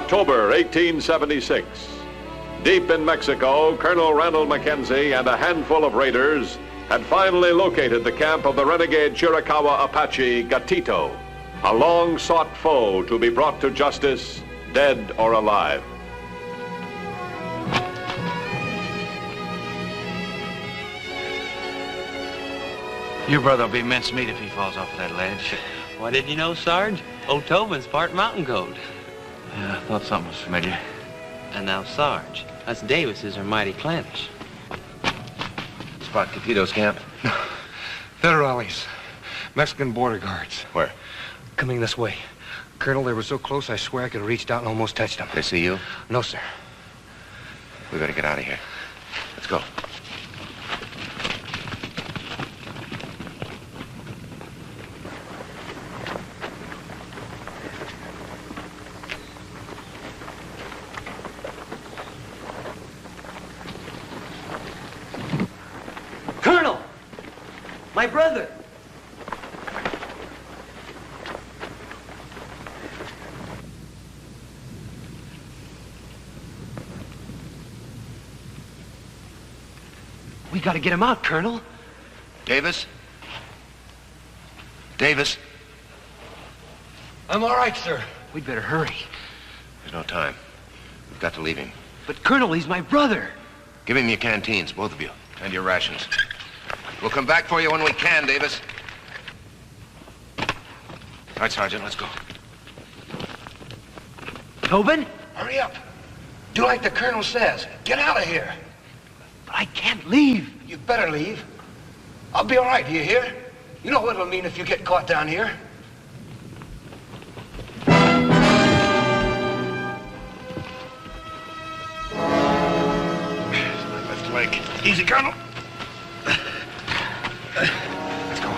October 1876. Deep in Mexico, Colonel Mackenzie and a handful of raiders had finally located the camp of the renegade Chiricahua Apache Gatito, a long-sought foe to be brought to justice, dead or alive. Your brother will be mincemeat if he falls off of that ledge. Why didn't you know, Sarge? Old Tobin's part mountain goat. Yeah, I thought something was familiar. And now, Sarge, us Davises are mighty clannish. Spot Gatito's camp? No. Federales. Mexican border guards. Where? Coming this way. Colonel, they were so close, I swear I could have reached out and almost touched them. They see you? No, sir. We better get out of here. Let's go. Colonel! My brother! We gotta get him out, Colonel. Davis? Davis? I'm all right, sir. We'd better hurry. There's no time. We've got to leave him. But, Colonel, he's my brother. Give him your canteens, both of you, and your rations. We'll come back for you when we can, Davis. All right, Sergeant, let's go. Tobin? Hurry up. Do like the Colonel says. Get out of here. But I can't leave. You better leave. I'll be all right, do you hear? You know what it'll mean if you get caught down here. Left leg. Easy, Colonel. Let's go.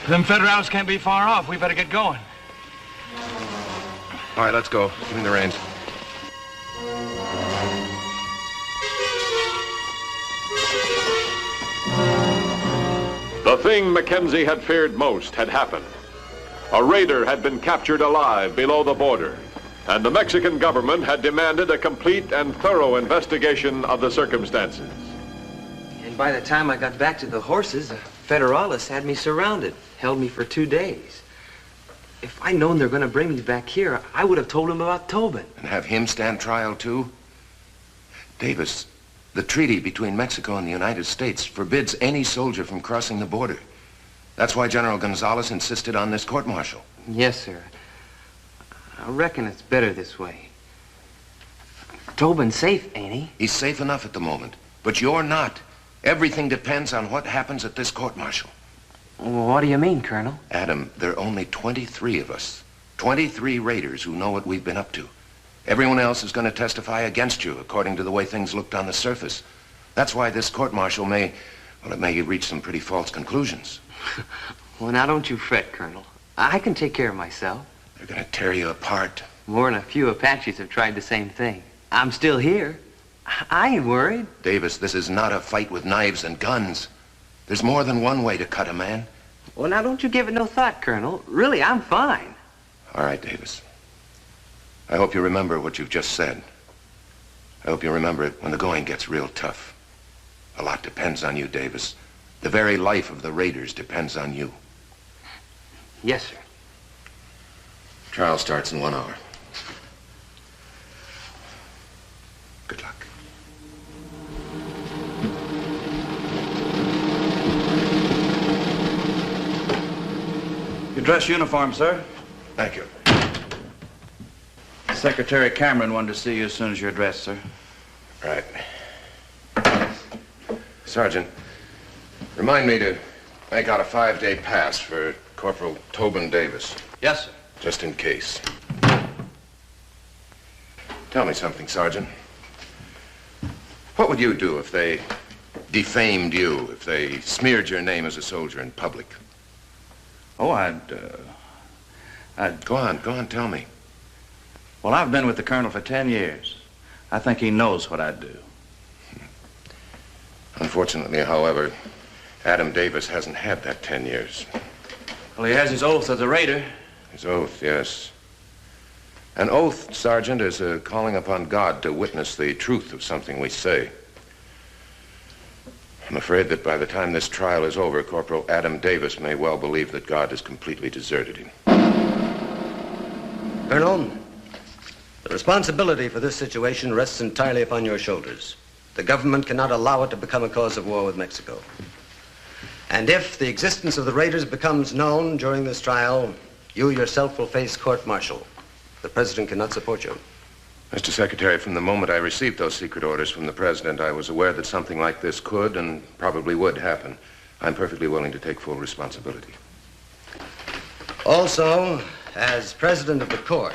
Them Federales can't be far off. We better get going. All right, let's go. Give me the reins. The thing Mackenzie had feared most had happened. A raider had been captured alive below the border, and the Mexican government had demanded a complete and thorough investigation of the circumstances. And by the time I got back to the horses, the Federales had me surrounded, held me for 2 days. If I'd known they're going to bring me back here, I would have told them about Tobin. And have him stand trial, too? Davis, the treaty between Mexico and the United States forbids any soldier from crossing the border. That's why General Gonzalez insisted on this court-martial. Yes, sir. I reckon it's better this way. Tobin's safe, ain't he? He's safe enough at the moment, but you're not. Everything depends on what happens at this court-martial. Well, what do you mean, Colonel? Adam, there are only 23 of us. 23 raiders who know what we've been up to. Everyone else is going to testify against you, according to the way things looked on the surface. That's why this court-martial may reach some pretty false conclusions. Well, now don't you fret, Colonel. I can take care of myself. They're going to tear you apart. More than a few Apaches have tried the same thing. I'm still here. I ain't worried. Davis, this is not a fight with knives and guns. There's more than one way to cut a man. Well, now don't you give it no thought, Colonel. Really, I'm fine. All right, Davis. I hope you remember what you've just said. I hope you remember it when the going gets real tough. A lot depends on you, Davis. The very life of the raiders depends on you. Yes, sir. Trial starts in 1 hour. Good luck. Your dress uniform, sir. Thank you. Secretary Cameron wanted to see you as soon as you're dressed, sir. Right. Sergeant, remind me to make out a 5-day pass for Corporal Tobin Davis. Yes, sir. Just in case. Tell me something, Sergeant. What would you do if they defamed you, if they smeared your name as a soldier in public? Oh, I'd... Go on, tell me. Well, I've been with the Colonel for 10 years. I think he knows what I'd do. Unfortunately, however, Adam Davis hasn't had that 10 years. Well, he has his oath as a raider. His oath, yes. An oath, Sergeant, is a calling upon God to witness the truth of something we say. I'm afraid that by the time this trial is over, Corporal Adam Davis may well believe that God has completely deserted him. Colonel, the responsibility for this situation rests entirely upon your shoulders. The government cannot allow it to become a cause of war with Mexico. And if the existence of the raiders becomes known during this trial, you yourself will face court-martial. The president cannot support you. Mr. Secretary, from the moment I received those secret orders from the president, I was aware that something like this could and probably would happen. I'm perfectly willing to take full responsibility. Also, as president of the court,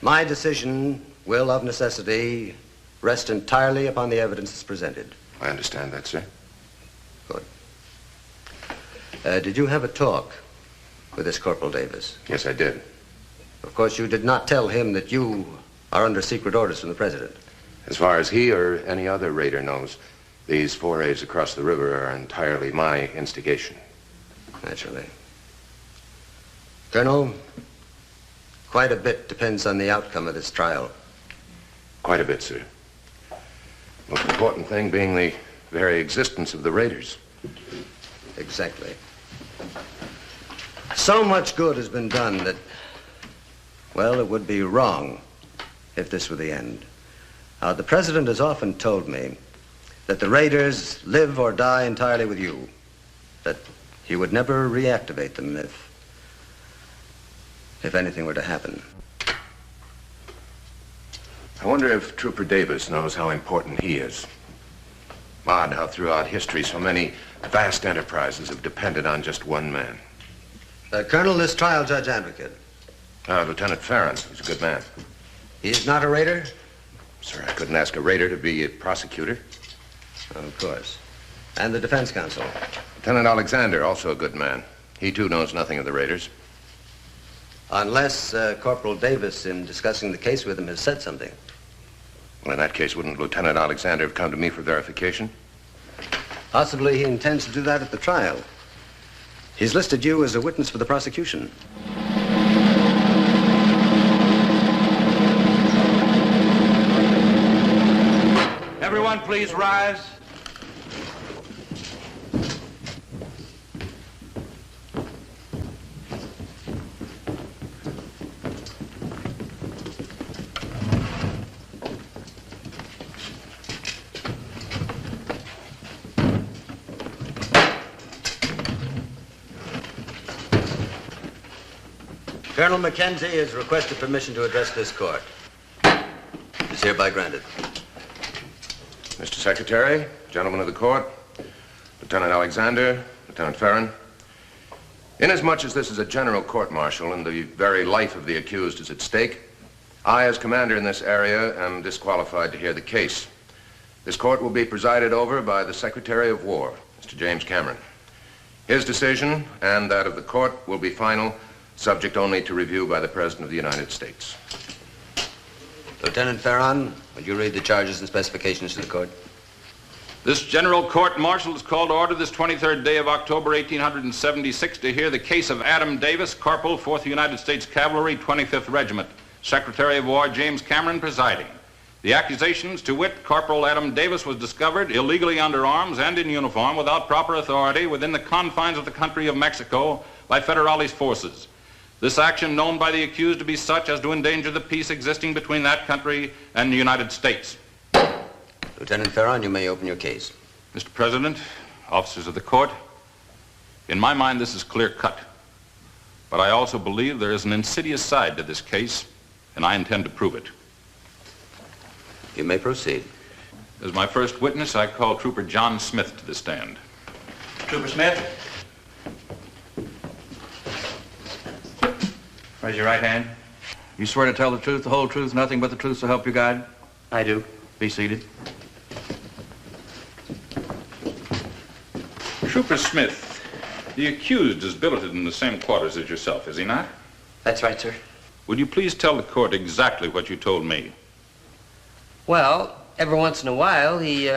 my decision will, of necessity, rest entirely upon the evidence that's presented. I understand that, sir. Good. Did you have a talk with this Corporal Davis? Yes, I did. Of course, you did not tell him that you are under secret orders from the president. As far as he or any other raider knows, these forays across the river are entirely my instigation. Naturally. Colonel, quite a bit depends on the outcome of this trial. Quite a bit, sir. Most important thing being the very existence of the raiders. Exactly. So much good has been done that, well, it would be wrong if this were the end. The president has often told me that the raiders live or die entirely with you, that he would never reactivate them if anything were to happen. I wonder if Trooper Davis knows how important he is. Odd how throughout history so many vast enterprises have depended on just one man. Colonel, this trial judge advocate. Lieutenant Farron. He's a good man. He is not a raider? Sir, I couldn't ask a raider to be a prosecutor. Of course. And the defense counsel? Lieutenant Alexander, also a good man. He, too, knows nothing of the raiders. Unless Corporal Davis, in discussing the case with him, has said something. Well, in that case, wouldn't Lieutenant Alexander have come to me for verification? Possibly he intends to do that at the trial. He's listed you as a witness for the prosecution. Everyone, please rise. Colonel Mackenzie has requested permission to address this court. It is hereby granted. Mr. Secretary, gentlemen of the court, Lieutenant Alexander, Lieutenant Farron, inasmuch as this is a general court-martial and the very life of the accused is at stake, I, as commander in this area, am disqualified to hear the case. This court will be presided over by the Secretary of War, Mr. James Cameron. His decision and that of the court will be final, subject only to review by the President of the United States. Lieutenant Farron, would you read the charges and specifications to the court? This general court-martial is called to order this 23rd day of October, 1876, to hear the case of Adam Davis, Corporal, 4th United States Cavalry, 25th Regiment. Secretary of War James Cameron presiding. The accusations, to wit, Corporal Adam Davis was discovered illegally under arms and in uniform without proper authority within the confines of the country of Mexico by Federales forces. This action known by the accused to be such as to endanger the peace existing between that country and the United States. Lieutenant Farron, you may open your case. Mr. President, officers of the court, in my mind this is clear-cut. But I also believe there is an insidious side to this case, and I intend to prove it. You may proceed. As my first witness, I call Trooper John Smith to the stand. Trooper Smith. Raise your right hand. You swear to tell the truth, the whole truth, nothing but the truth, so help you God? I do. Be seated. Trooper Smith, the accused is billeted in the same quarters as yourself, is he not? That's right, sir. Would you please tell the court exactly what you told me? Well, every once in a while, he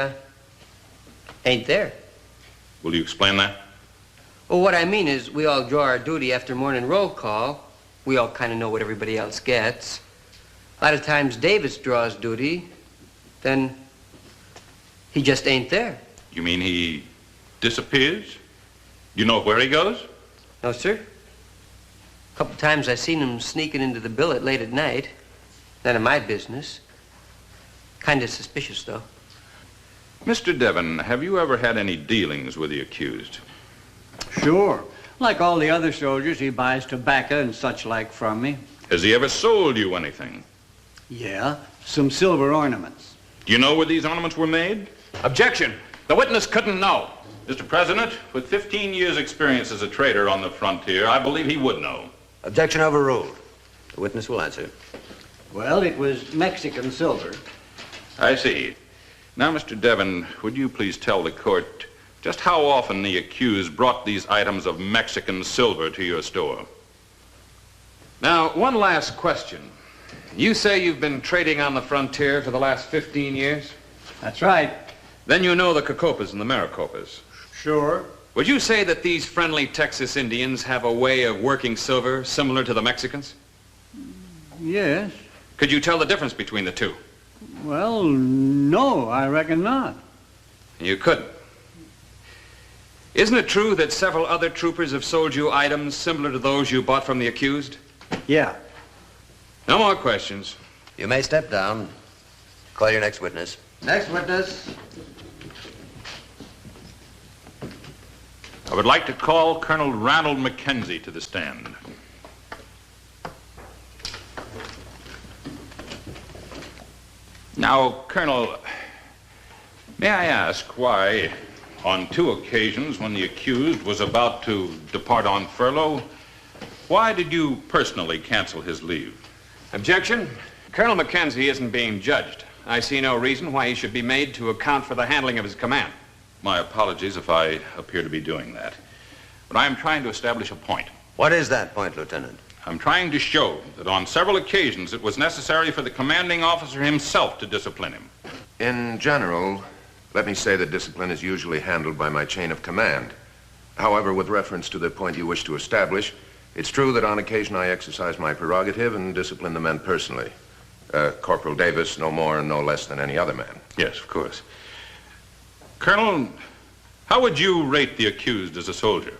Ain't there. Will you explain that? Well, what I mean is we all draw our duty after morning roll call. We all kind of know what everybody else gets. A lot of times Davis draws duty, then he just ain't there. You mean he disappears? You know where he goes? No, sir. A couple times I seen him sneaking into the billet late at night. None of my business. Kind of suspicious, though. Mr. Devon, have you ever had any dealings with the accused? Sure. Like all the other soldiers, he buys tobacco and such like from me. Has he ever sold you anything? Yeah, some silver ornaments. Do you know where these ornaments were made? Objection. The witness couldn't know. Mr. President, with 15 years' experience as a trader on the frontier, I believe he would know. Objection overruled. The witness will answer. Well, it was Mexican silver. I see. Now, Mr. Devon, would you please tell the court just how often the accused brought these items of Mexican silver to your store? Now, one last question. You say you've been trading on the frontier for the last 15 years? That's right. Then you know the Cocopas and the Maricopas. Sure. Would you say that these friendly Texas Indians have a way of working silver similar to the Mexicans? Yes. Could you tell the difference between the two? Well, no, I reckon not. You couldn't. Isn't it true that several other troopers have sold you items similar to those you bought from the accused? Yeah. No more questions. You may step down. Call your next witness. Next witness. I would like to call Colonel Ronald Mackenzie to the stand. Now, Colonel, may I ask why, on 2 occasions when the accused was about to depart on furlough, why did you personally cancel his leave? Objection. Colonel Mackenzie isn't being judged. I see no reason why he should be made to account for the handling of his command. My apologies if I appear to be doing that. But I am trying to establish a point. What is that point, Lieutenant? I'm trying to show that on several occasions it was necessary for the commanding officer himself to discipline him. In general, let me say that discipline is usually handled by my chain of command. However, with reference to the point you wish to establish, it's true that on occasion I exercise my prerogative and discipline the men personally. Corporal Davis, no more and no less than any other man. Yes, of course. Colonel, how would you rate the accused as a soldier?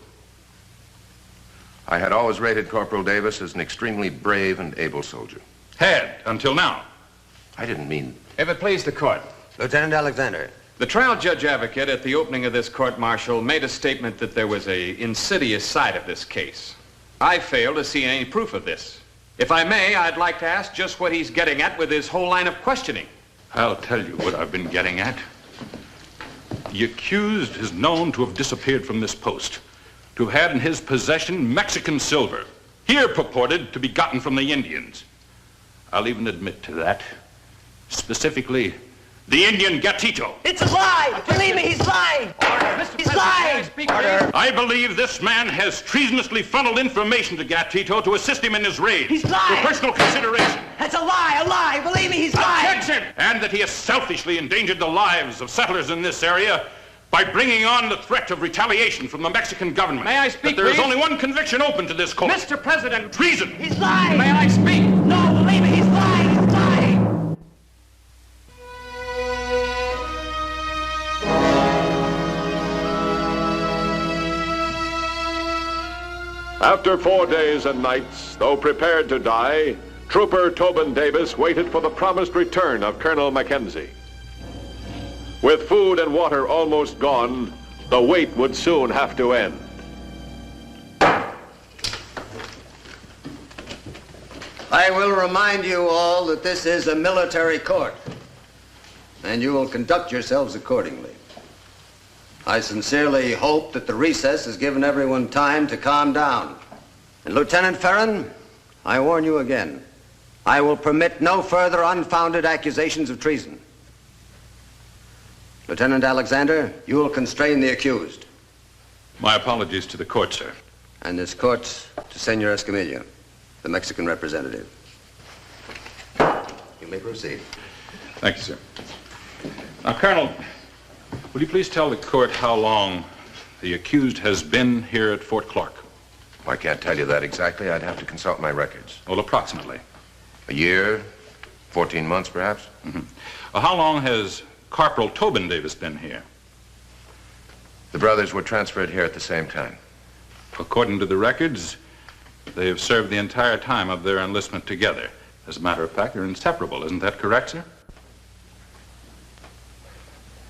I had always rated Corporal Davis as an extremely brave and able soldier. Had, until now. I didn't mean... If it please the court. Lieutenant Alexander. The trial judge advocate at the opening of this court-martial made a statement that there was a insidious side of this case. I fail to see any proof of this. If I may, I'd like to ask just what he's getting at with his whole line of questioning. I'll tell you what I've been getting at. The accused is known to have disappeared from this post, to have had in his possession Mexican silver, here purported to be gotten from the Indians. I'll even admit to that. Specifically, the Indian Gatito. It's a lie! Believe me, he's lying! He's lying! I believe this man has treasonously funneled information to Gatito to assist him in his raid. He's lying! For personal consideration. That's a lie! A lie! Believe me, he's lying! Objection! And that he has selfishly endangered the lives of settlers in this area by bringing on the threat of retaliation from the Mexican government. May I speak, That there is please? only one conviction open to this court. Mr. President! Treason! He's lying! May I speak? No, believe me, he's lying! He's lying! After 4 days and nights, though prepared to die, Trooper Tobin Davis waited for the promised return of Colonel Mackenzie. With food and water almost gone, the wait would soon have to end. I will remind you all that this is a military court, and you will conduct yourselves accordingly. I sincerely hope that the recess has given everyone time to calm down. And Lieutenant Ferrin, I warn you again, I will permit no further unfounded accusations of treason. Lieutenant Alexander, you will constrain the accused. My apologies to the court, sir. And this court to Senor Escamilla, the Mexican representative. You may proceed. Thank you, sir. Now, Colonel, Will you please tell the court how long the accused has been here at Fort Clark? I can't tell you that exactly. I'd have to consult my records. Well, approximately. A year, 14 months, perhaps. Mm-hmm. How long has Corporal Tobin Davis been here? The brothers were transferred here at the same time. According to the records, they have served the entire time of their enlistment together. As a matter of fact, they're inseparable. Isn't that correct, sir?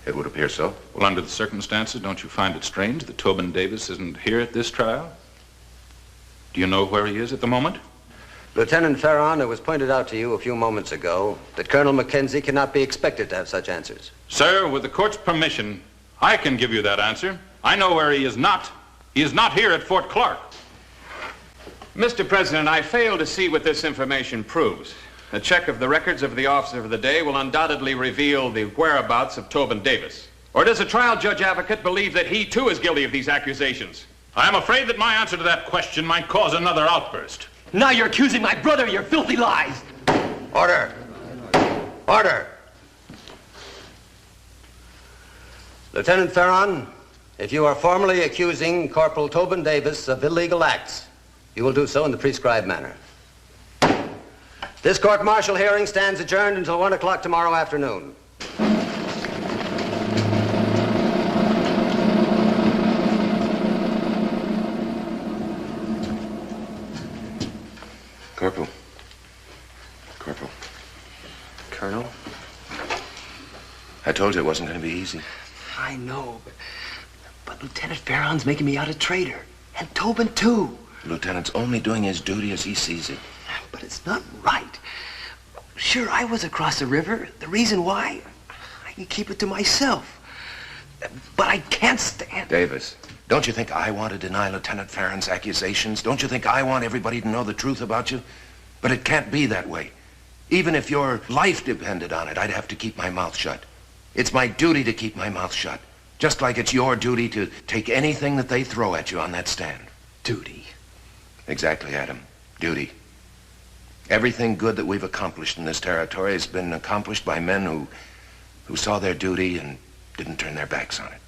It would appear so. Well, under the circumstances, don't you find it strange that Tobin Davis isn't here at this trial? Do you know where he is at the moment? Lieutenant Farron, it was pointed out to you a few moments ago that Colonel Mackenzie cannot be expected to have such answers. Sir, with the court's permission, I can give you that answer. I know where he is not. He is not here at Fort Clark. Mr. President, I fail to see what this information proves. A check of the records of the officer of the day will undoubtedly reveal the whereabouts of Tobin Davis. Or does a trial judge advocate believe that he too is guilty of these accusations? I am afraid that my answer to that question might cause another outburst. Now you're accusing my brother of your filthy lies. Order. Order. Lieutenant Farron, if you are formally accusing Corporal Tobin Davis of illegal acts, you will do so in the prescribed manner. This court-martial hearing stands adjourned until 1 o'clock tomorrow afternoon. Corporal. Corporal. Colonel? I told you it wasn't going to be easy. I know, but Lieutenant Farron's making me out a traitor. And Tobin, too. The lieutenant's only doing his duty as he sees it. But it's not right. Sure, I was across the river. The reason why, I can keep it to myself. But I can't stand... Davis, don't you think I want to deny Lieutenant Farron's accusations? Don't you think I want everybody to know the truth about you? But it can't be that way. Even if your life depended on it, I'd have to keep my mouth shut. It's my duty to keep my mouth shut. Just like it's your duty to take anything that they throw at you on that stand. Duty? Exactly, Adam. Duty. Everything good that we've accomplished in this territory has been accomplished by men who saw their duty and didn't turn their backs on it.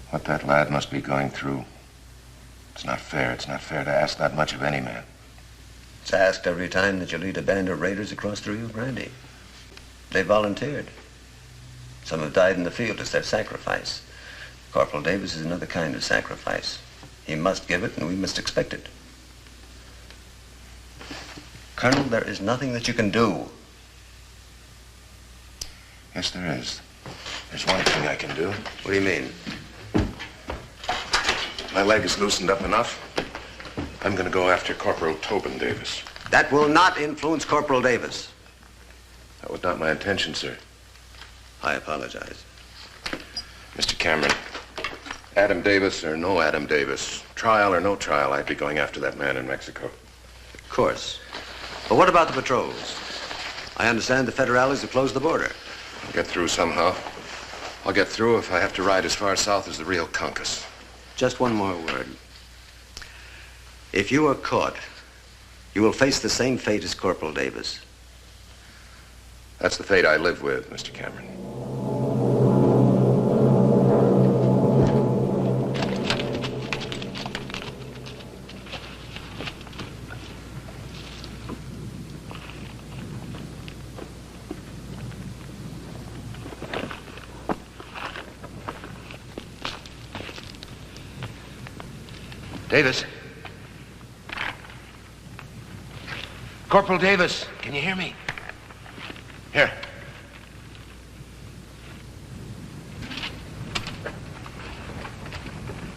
What that lad must be going through. It's not fair. It's not fair to ask that much of any man. It's asked every time that you lead a band of raiders across the Rio Grande. They volunteered. Some have died in the field as their sacrifice. Corporal Davis is another kind of sacrifice. He must give it, and we must expect it. Colonel, there is nothing that you can do. Yes, there is. There's one thing I can do. What do you mean? My leg is loosened up enough. I'm going to go after Corporal Tobin Davis. That will not influence Corporal Davis. That was not my intention, sir. I apologize. Mr. Cameron, Adam Davis or no Adam Davis, trial or no trial, I'd be going after that man in Mexico. Of course. But what about the patrols? I understand the Federales have closed the border. I'll get through somehow. I'll get through if I have to ride as far south as the Rio Grande. Just one more word. If you are caught, you will face the same fate as Corporal Davis. That's the fate I live with, Mr. Cameron. Davis. Corporal Davis, can you hear me? Here.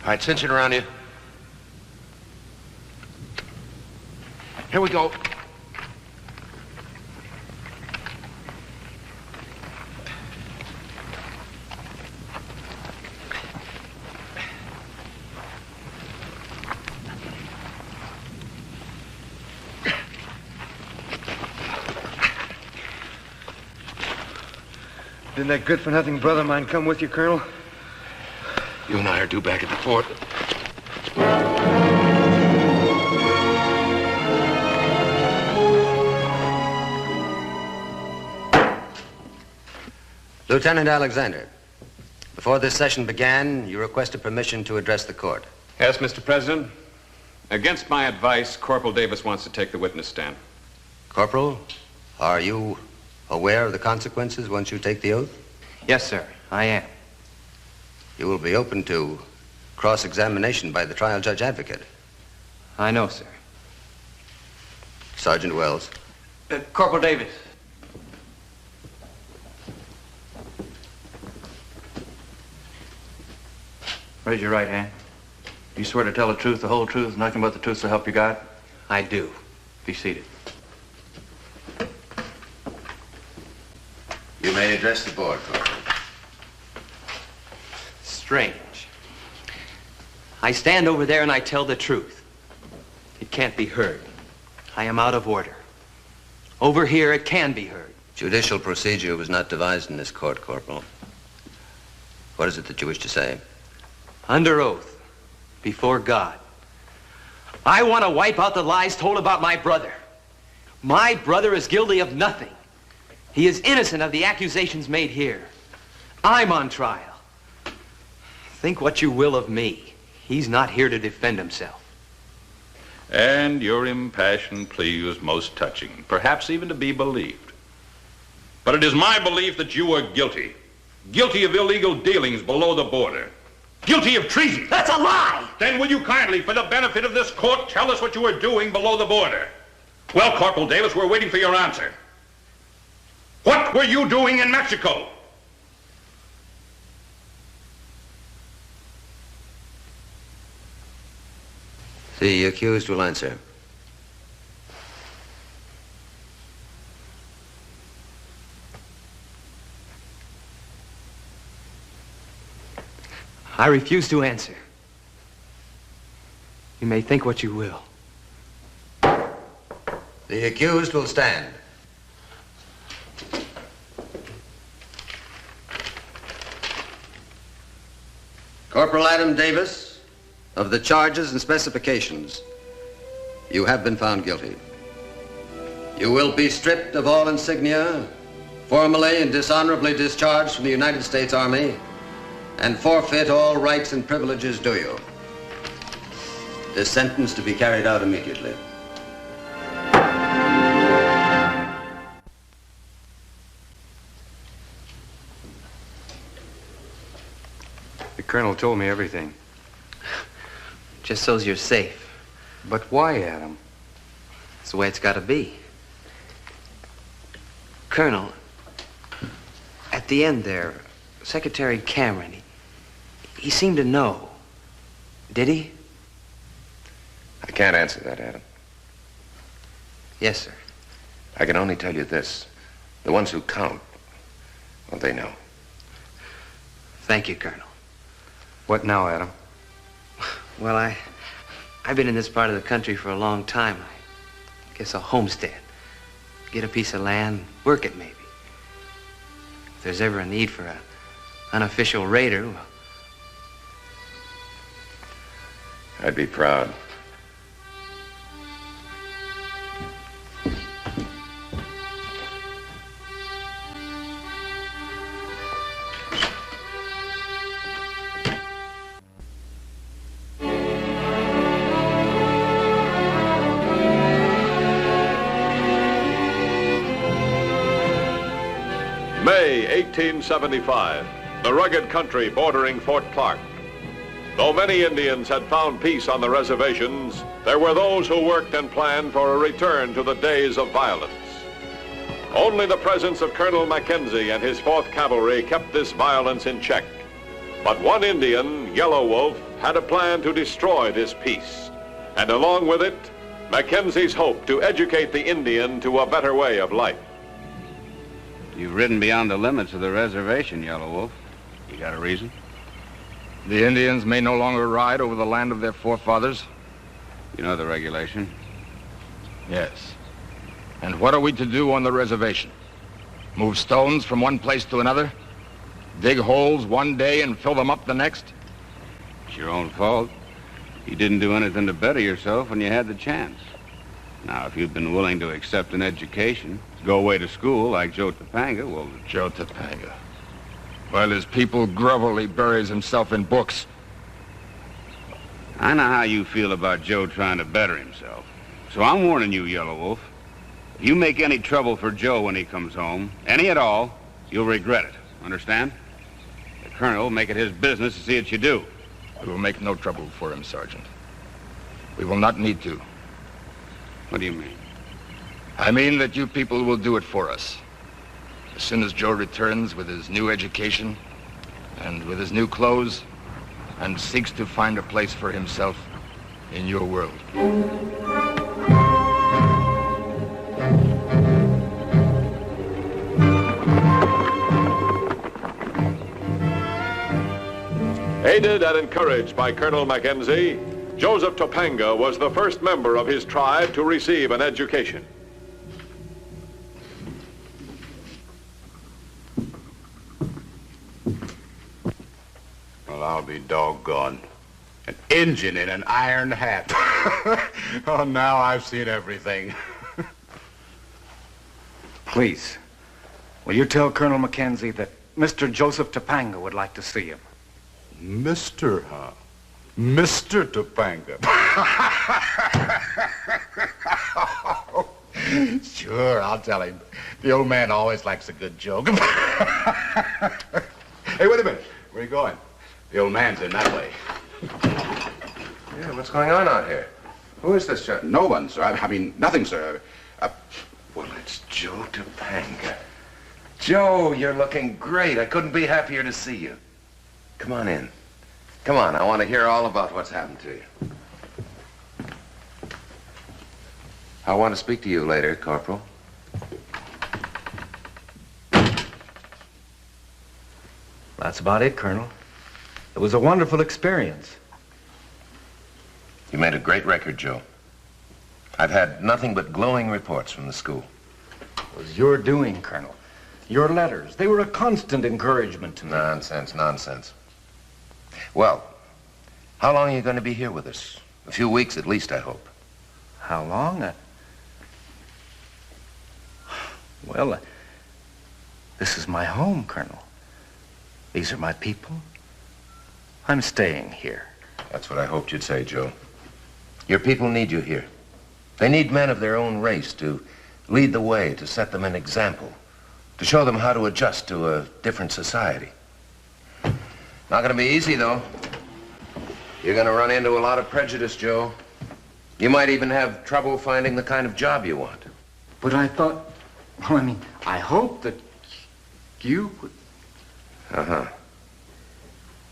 All right, cinch it around you. Here we go. Didn't that good-for-nothing brother of mine come with you, Colonel? You and I are due back at the fort. Lieutenant Alexander, before this session began, you requested permission to address the court. Yes, Mr. President. Against my advice, Corporal Davis wants to take the witness stand. Corporal, are you aware of the consequences once you take the oath? Yes, sir, I am. You will be open to cross-examination by the trial judge advocate. I know, sir. Sergeant Wells. Corporal Davis. Raise your right hand. You swear to tell the truth, the whole truth, nothing but the truth to help you God? I do. Be seated. You may address the board, Corporal. Strange. I stand over there and I tell the truth. It can't be heard. I am out of order. Over here, it can be heard. Judicial procedure was not devised in this court, Corporal. What is it that you wish to say? Under oath, before God, I want to wipe out the lies told about my brother. My brother is guilty of nothing. He is innocent of the accusations made here. I'm on trial. Think what you will of me. He's not here to defend himself. And your impassioned plea was most touching, perhaps even to be believed. But it is my belief that you are guilty. Guilty of illegal dealings below the border. Guilty of treason. That's a lie! Then will you kindly, for the benefit of this court, tell us what you were doing below the border? Well, Corporal Davis, we're waiting for your answer. What were you doing in Mexico? The accused will answer. I refuse to answer. You may think what you will. The accused will stand. Corporal Adam Davis, of the charges and specifications, you have been found guilty. You will be stripped of all insignia, formally and dishonorably discharged from the United States Army, and forfeit all rights and privileges due you. This sentence to be carried out immediately. The colonel told me everything. Just so's you're safe. But why, Adam? It's the way it's got to be. Colonel, at the end there, Secretary Cameron, he seemed to know. Did he? I can't answer that, Adam. Yes, sir. I can only tell you this. The ones who count, well, they know. Thank you, Colonel. What now, Adam? Well, I've been in this part of the country for a long time. I guess a homestead. Get a piece of land, work it maybe. If there's ever a need for an unofficial raider, well, I'd be proud. May 1875, the rugged country bordering Fort Clark. Though many Indians had found peace on the reservations, there were those who worked and planned for a return to the days of violence. Only the presence of Colonel Mackenzie and his 4th Cavalry kept this violence in check. But one Indian, Yellow Wolf, had a plan to destroy this peace. And along with it, Mackenzie's hope to educate the Indian to a better way of life. You've ridden beyond the limits of the reservation, Yellow Wolf. You got a reason? The Indians may no longer ride over the land of their forefathers. You know the regulation? Yes. And what are we to do on the reservation? Move stones from one place to another? Dig holes one day and fill them up the next? It's your own fault. You didn't do anything to better yourself when you had the chance. Now, if you'd been willing to accept an education, go away to school like Joe Topanga, well... Joe Topanga. while his people grovel, he buries himself in books. I know how you feel about Joe trying to better himself. So I'm warning you, Yellow Wolf. If you make any trouble for Joe when he comes home, any at all, you'll regret it. Understand? The Colonel will make it his business to see that you do. We will make no trouble for him, Sergeant. We will not need to. What do you mean? I mean that you people will do it for us. As soon as Joe returns with his new education and with his new clothes and seeks to find a place for himself in your world. Aided and encouraged by Colonel Mackenzie, Joseph Topanga was the first member of his tribe to receive an education. Well, I'll be doggone. An Injun in an iron hat. Oh, now I've seen everything. Please, will you tell Colonel Mackenzie that Mr. Joseph Topanga would like to see him? Mr., huh? Mr. Topanga. Sure, I'll tell him. The old man always likes a good joke. Hey, wait a minute. Where are you going? The old man's in that way. Yeah, what's going on out here? Who is this, sir? No one, sir. I mean, nothing, sir. Well, it's Joe Topanga. Joe, you're looking great. I couldn't be happier to see you. Come on in. Come on, I want to hear all about what's happened to you. I want to speak to you later, Corporal. That's about it, Colonel. It was a wonderful experience. You made a great record, Joe. I've had nothing but glowing reports from the school. It was your doing, Colonel. Your letters, they were a constant encouragement to me. Nonsense, nonsense. Well, how long are you going to be here with us? A few weeks at least, I hope. How long? Well, this is my home, Colonel. These are my people. I'm staying here. That's what I hoped you'd say, Joe. Your people need you here. They need men of their own race to lead the way, to set them an example, to show them how to adjust to a different society. Not going to be easy, though. You're going to run into a lot of prejudice, Joe. You might even have trouble finding the kind of job you want. But I thought, well, I mean, I hope that you would... Uh-huh.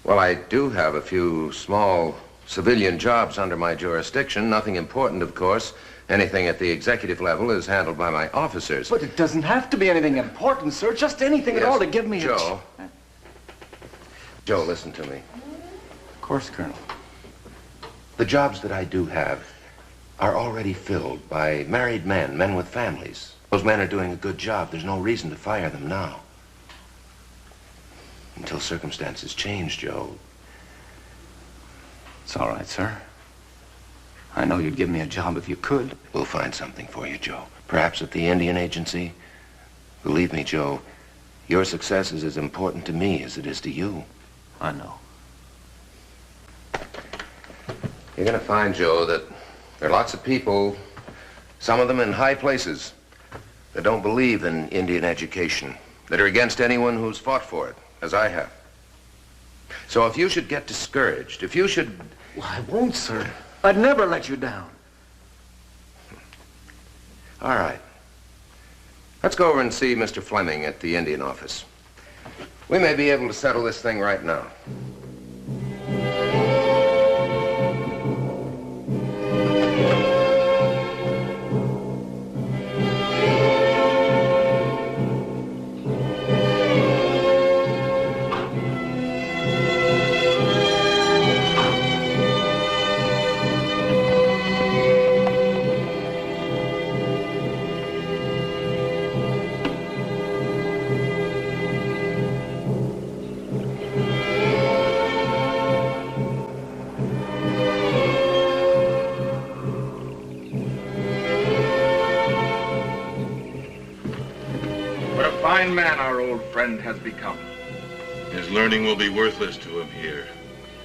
Well, I do have a few small civilian jobs under my jurisdiction. Nothing important, of course. Anything at the executive level is handled by my officers. But it doesn't have to be anything important, sir. Just anything at all to give me Joe. Joe, listen to me. Of course, Colonel. The jobs that I do have are already filled by married men, men with families. Those men are doing a good job. There's no reason to fire them now. Until circumstances change, Joe. It's all right, sir. I know you'd give me a job if you could. We'll find something for you, Joe. Perhaps at the Indian Agency. Believe me, Joe, your success is as important to me as it is to you. I know. You're going to find, Joe, that there are lots of people, some of them in high places, that don't believe in Indian education, that are against anyone who's fought for it, as I have. So if you should get discouraged, if you should... Well, I won't, sir. I'd never let you down. All right. Let's go over and see Mr. Fleming at the Indian office. We may be able to settle this thing right now. What a fine man our old friend has become. His learning will be worthless to him here.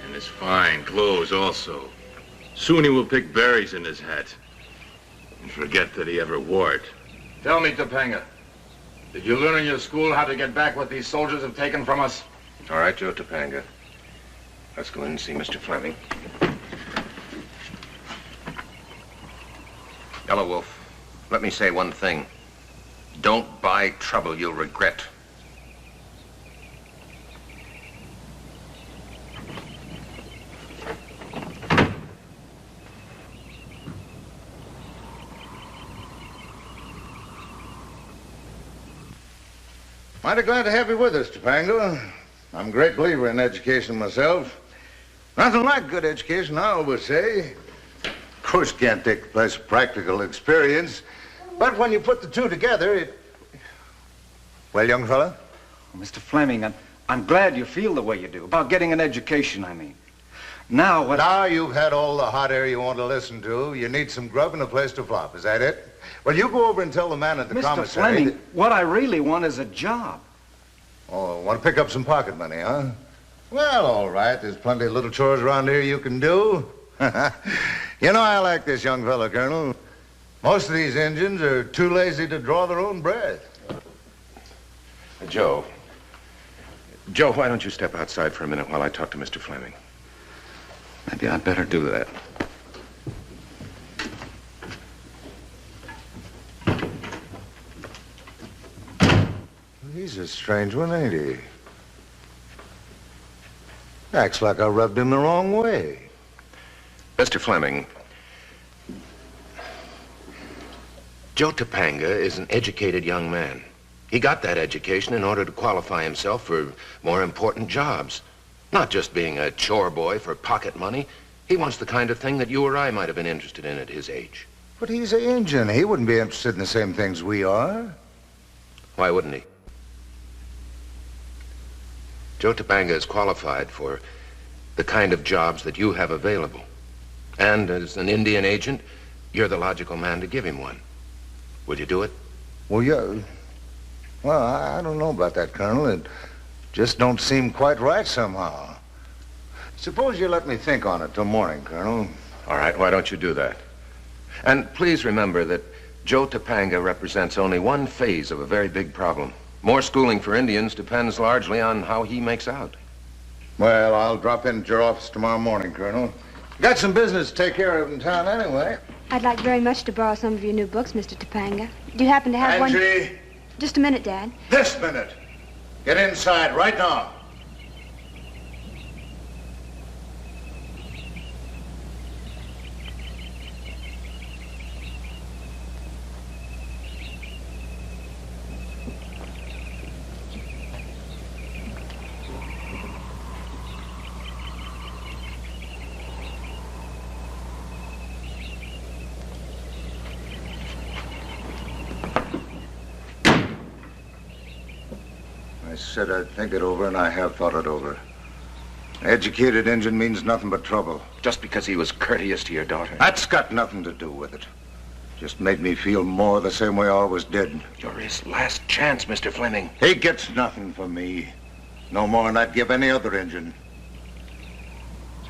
And his fine clothes also. Soon he will pick berries in his hat and forget that he ever wore it. Tell me, Topanga, did you learn in your school how to get back what these soldiers have taken from us? All right, Joe Topanga. Let's go in and see Mr. Fleming. Yellow Wolf, let me say one thing. Don't buy trouble you'll regret. Mighty glad to have you with us, Topanga. I'm a great believer in education myself. Nothing like good education, I always say. Of course, can't take the place of practical experience, but when you put the two together, it... Well, young fella? Mr. Fleming, I'm glad you feel the way you do, about getting an education, I mean. Now, what... Now you've had all the hot air you want to listen to. You need some grub and a place to flop. Is that it? Well, you go over and tell the man at the commissary... Mr. Fleming, what I really want is a job. Oh, want to pick up some pocket money, huh? Well, all right. There's plenty of little chores around here you can do. You know, I like this young fella, Colonel. Most of these Indians are too lazy to draw their own breath. Joe, why don't you step outside for a minute while I talk to Mr. Fleming? Maybe I'd better do that. He's a strange one, ain't he? Acts like I rubbed him the wrong way. Mr. Fleming, Joe Topanga is an educated young man. He got that education in order to qualify himself for more important jobs. Not just being a chore boy for pocket money. He wants the kind of thing that you or I might have been interested in at his age. But he's an Injun. He wouldn't be interested in the same things we are. Why wouldn't he? Joe Topanga is qualified for the kind of jobs that you have available. And as an Indian agent, you're the logical man to give him one. Will you do it? Well, yeah. Well, I don't know about that, Colonel. It just don't seem quite right somehow. Suppose you let me think on it till morning, Colonel. All right, why don't you do that? And please remember that Joe Topanga represents only one phase of a very big problem. More schooling for Indians depends largely on how he makes out. Well, I'll drop in at your office tomorrow morning, Colonel. Got some business to take care of in town anyway. I'd like very much to borrow some of your new books, Mr. Topanga. Do you happen to have one? Angie! Just a minute, Dad. This minute. Get inside right now. I said I'd think it over, and I have thought it over. An educated Injun means nothing but trouble. Just because he was courteous to your daughter? That's got nothing to do with it. Just made me feel more the same way I always did. You're his last chance, Mr. Fleming. He gets nothing from me. No more than I'd give any other Injun.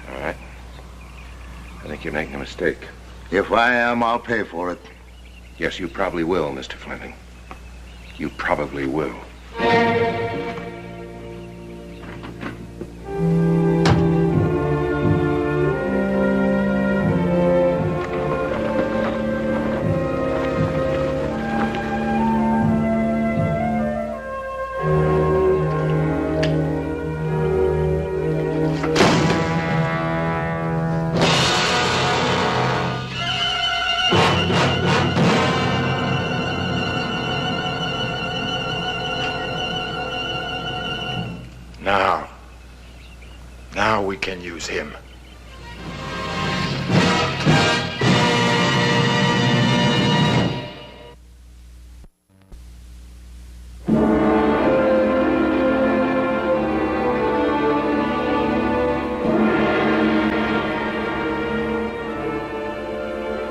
All right. I think you're making a mistake. If I am, I'll pay for it. Yes, you probably will, Mr. Fleming. You probably will. Now we can use him.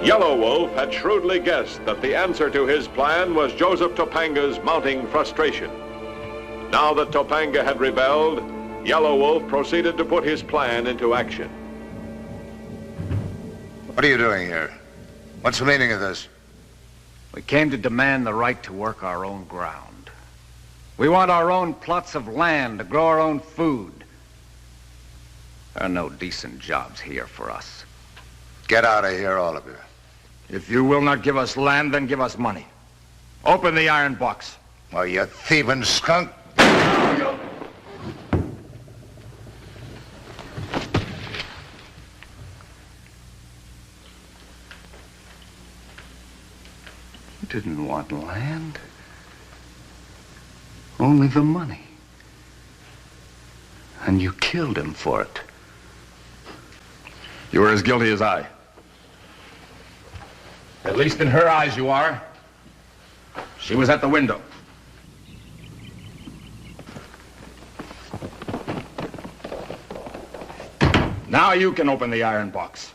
Yellow Wolf had shrewdly guessed that the answer to his plan was Joseph Topanga's mounting frustration. Now that Topanga had rebelled, Yellow Wolf proceeded to put his plan into action. What are you doing here? What's the meaning of this? We came to demand the right to work our own ground. We want our own plots of land to grow our own food. There are no decent jobs here for us. Get out of here, all of you. If you will not give us land, then give us money. Open the iron box. Why, you thieving skunk. You didn't want land. Only the money. And you killed him for it. You are as guilty as I. At least in her eyes you are. She was at the window. Now you can open the iron box.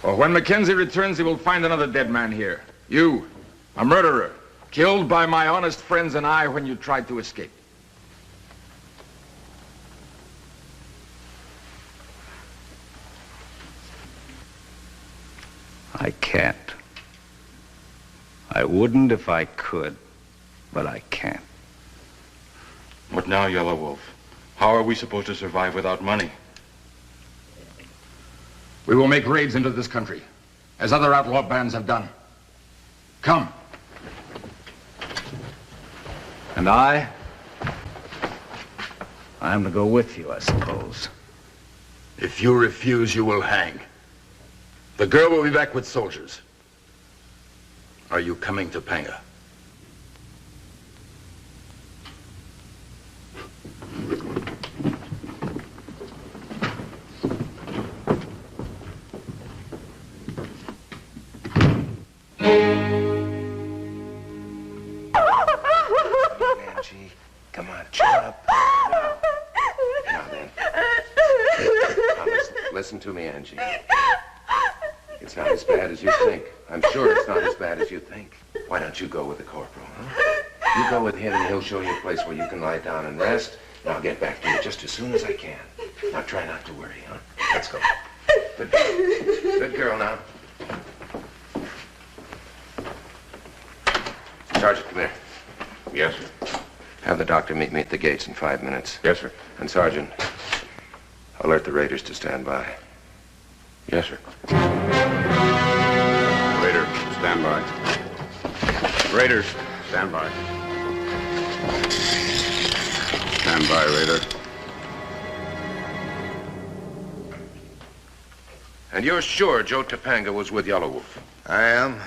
Well, when Mackenzie returns, he will find another dead man here. You, a murderer, killed by my honest friends and I when you tried to escape. I can't. I wouldn't if I could, but I can't. What now, Yellow Wolf? How are we supposed to survive without money? We will make raids into this country, as other outlaw bands have done. Come. And I'm to go with you, I suppose. If you refuse, you will hang. The girl will be back with soldiers. Are you coming to Topanga? Angie, come on, cheer up. Now then. Now listen to me, Angie. It's not as bad as you think. I'm sure it's not as bad as you think. Why don't you go with the corporal, huh? You go with him and he'll show you a place where you can lie down and rest, and I'll get back to you just as soon as I can. Now try not to worry, huh? Let's go. Good girl now. Sergeant, come here. Yes, sir. Have the doctor meet me at the gates in 5 minutes. Yes, sir. And Sergeant, alert the raiders to stand by. Yes, sir. Raiders, stand by. Raiders, stand by. Stand by, Raider. And you're sure Joe Topanga was with Yellow Wolf? I am.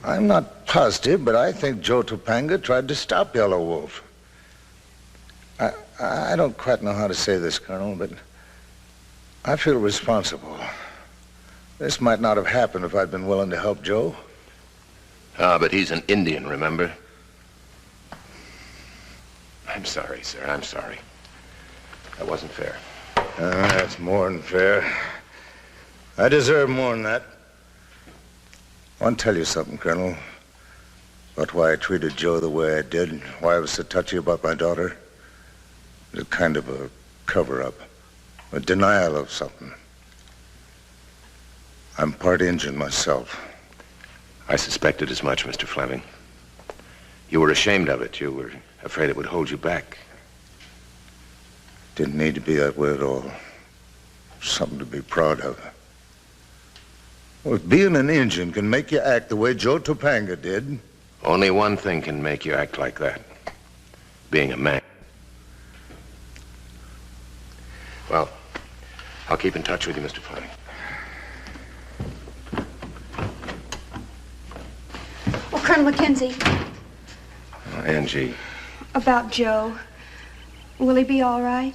I'm not positive, but I think Joe Topanga tried to stop Yellow Wolf. I don't quite know how to say this, Colonel, but I feel responsible. This might not have happened if I'd been willing to help Joe. Ah, but he's an Indian, remember? I'm sorry, sir. I'm sorry. That wasn't fair. That's more than fair. I deserve more than that. I want to tell you something, Colonel, about why I treated Joe the way I did, why I was so touchy about my daughter. It was kind of a cover-up, a denial of something. I'm part Indian myself. I suspected as much, Mr. Fleming. You were ashamed of it. You were afraid it would hold you back. Didn't need to be that way at all. Something to be proud of. Well, if being an Indian can make you act the way Joe Topanga did... Only one thing can make you act like that. Being a man. Well, I'll keep in touch with you, Mr. Fleming. Oh, Colonel Mackenzie. Angie, About Joe. Will he be all right?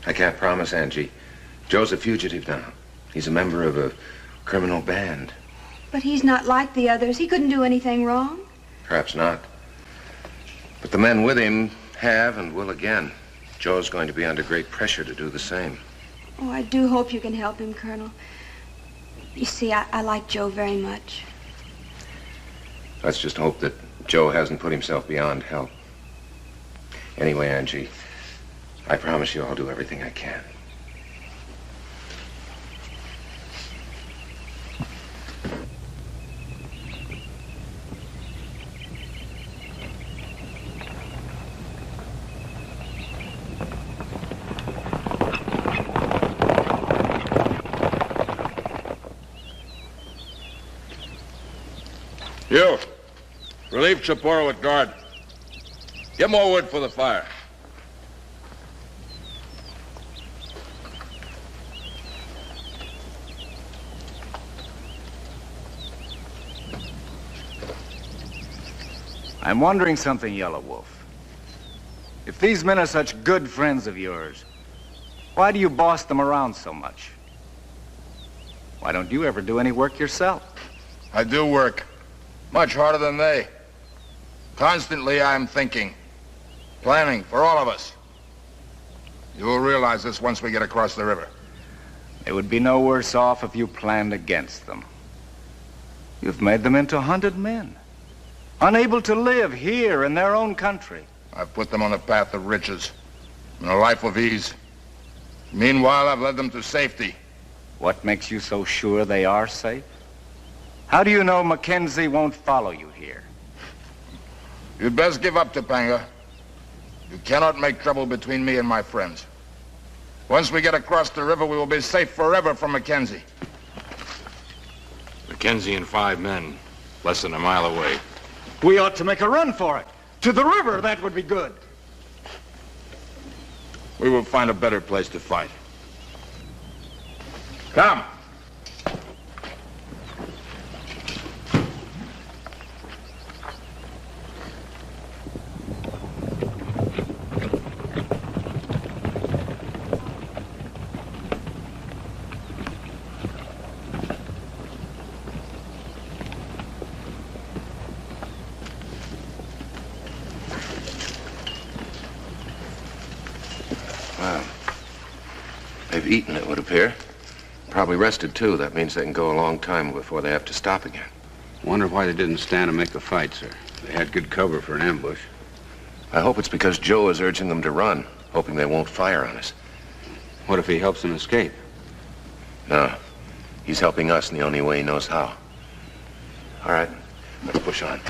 I can't promise, Angie. Joe's a fugitive now. He's a member of a criminal band. But he's not like the others. He couldn't do anything wrong. Perhaps not. But the men with him have and will again. Joe's going to be under great pressure to do the same. Oh, I do hope you can help him, Colonel. You see, I like Joe very much. Let's just hope that Joe hasn't put himself beyond help. Anyway, Angie, I promise you I'll do everything I can. You, relieve Chaparro at guard. Get more wood for the fire. I'm wondering something, Yellow Wolf. If these men are such good friends of yours, why do you boss them around so much? Why don't you ever do any work yourself? I do work. Much harder than they. Constantly I'm thinking. Planning for all of us. You will realize this once we get across the river. They would be no worse off if you planned against them. You've made them into hunted men. Unable to live here in their own country. I've put them on a path of riches and a life of ease. Meanwhile, I've led them to safety. What makes you so sure they are safe? How do you know Mackenzie won't follow you here? You'd best give up, Topanga. You cannot make trouble between me and my friends. Once we get across the river, we will be safe forever from Mackenzie. Mackenzie and 5 men, less than a mile away. We ought to make a run for it. To the river, that would be good. We will find a better place to fight. Come. They've eaten, it would appear. Probably rested, too. That means they can go a long time before they have to stop again. Wonder why they didn't stand and make a fight, sir. They had good cover for an ambush. I hope it's because Joe is urging them to run, hoping they won't fire on us. What if he helps them escape? No. He's helping us in the only way he knows how. All right, let's push on.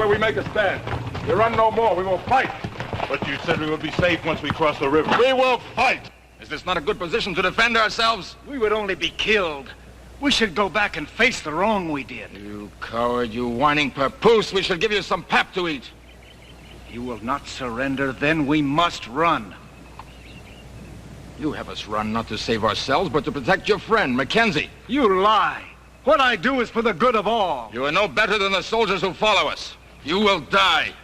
We make a stand. We run no more. We will fight. But you said we would be safe once we cross the river. We will fight. Is this not a good position to defend ourselves? We would only be killed. We should go back and face the wrong we did. You coward, you whining papoose. We should give you some pap to eat. You will not surrender, then we must run. You have us run not to save ourselves, but to protect your friend, Mackenzie. You lie. What I do is for the good of all. You are no better than the soldiers who follow us. You will die.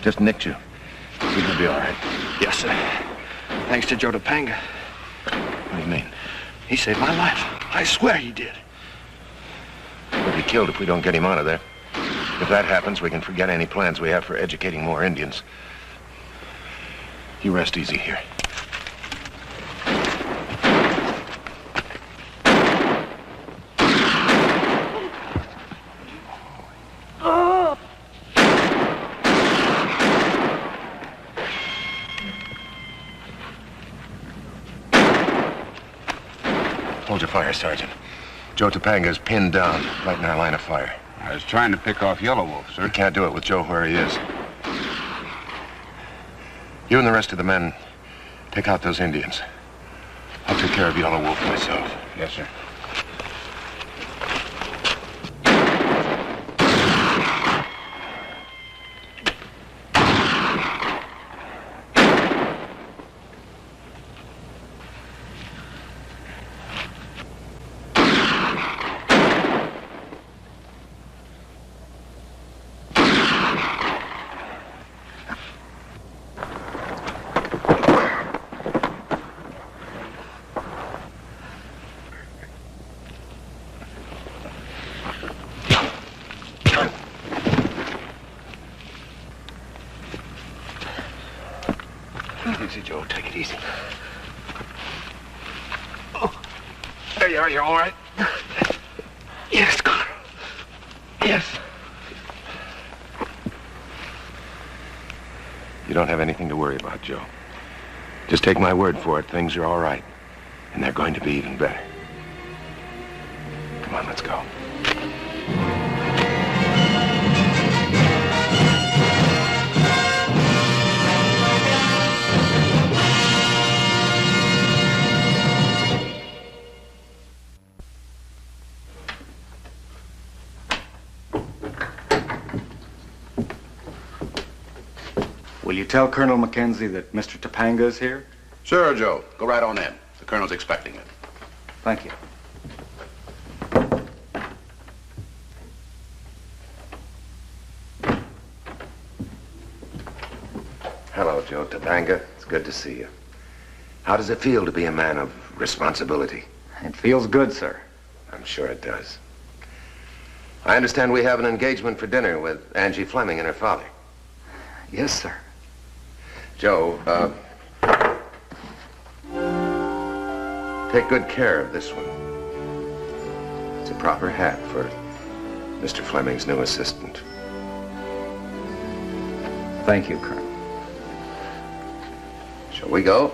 Just nicked you. You're gonna be all right. Yes, sir. Thanks to Joe Topanga. What do you mean? He saved my life. I swear he did. He'll be killed if we don't get him out of there. If that happens, we can forget any plans we have for educating more Indians. You rest easy here. Hold your fire, Sergeant. Joe Topanga's pinned down, right in our line of fire. I was trying to pick off Yellow Wolf, sir. We can't do it with Joe where he is. You and the rest of the men take out those Indians. I'll take care of Yellow Wolf myself. Yes, sir. Easy, Joe. Take it easy. Oh, there you are. You're all right? Yes, Colonel. Yes. You don't have anything to worry about, Joe. Just take my word for it. Things are all right. And they're going to be even better. Come on, let's go. Will you tell Colonel Mackenzie that Mr. Topanga is here? Sure, Joe. Go right on in. The Colonel's expecting it. Thank you. Hello, Joe Topanga. It's good to see you. How does it feel to be a man of responsibility? It feels good, sir. I'm sure it does. I understand we have an engagement for dinner with Angie Fleming and her father. Yes, sir. Joe, take good care of this one. It's a proper hat for Mr. Fleming's new assistant. Thank you, Colonel. Shall we go?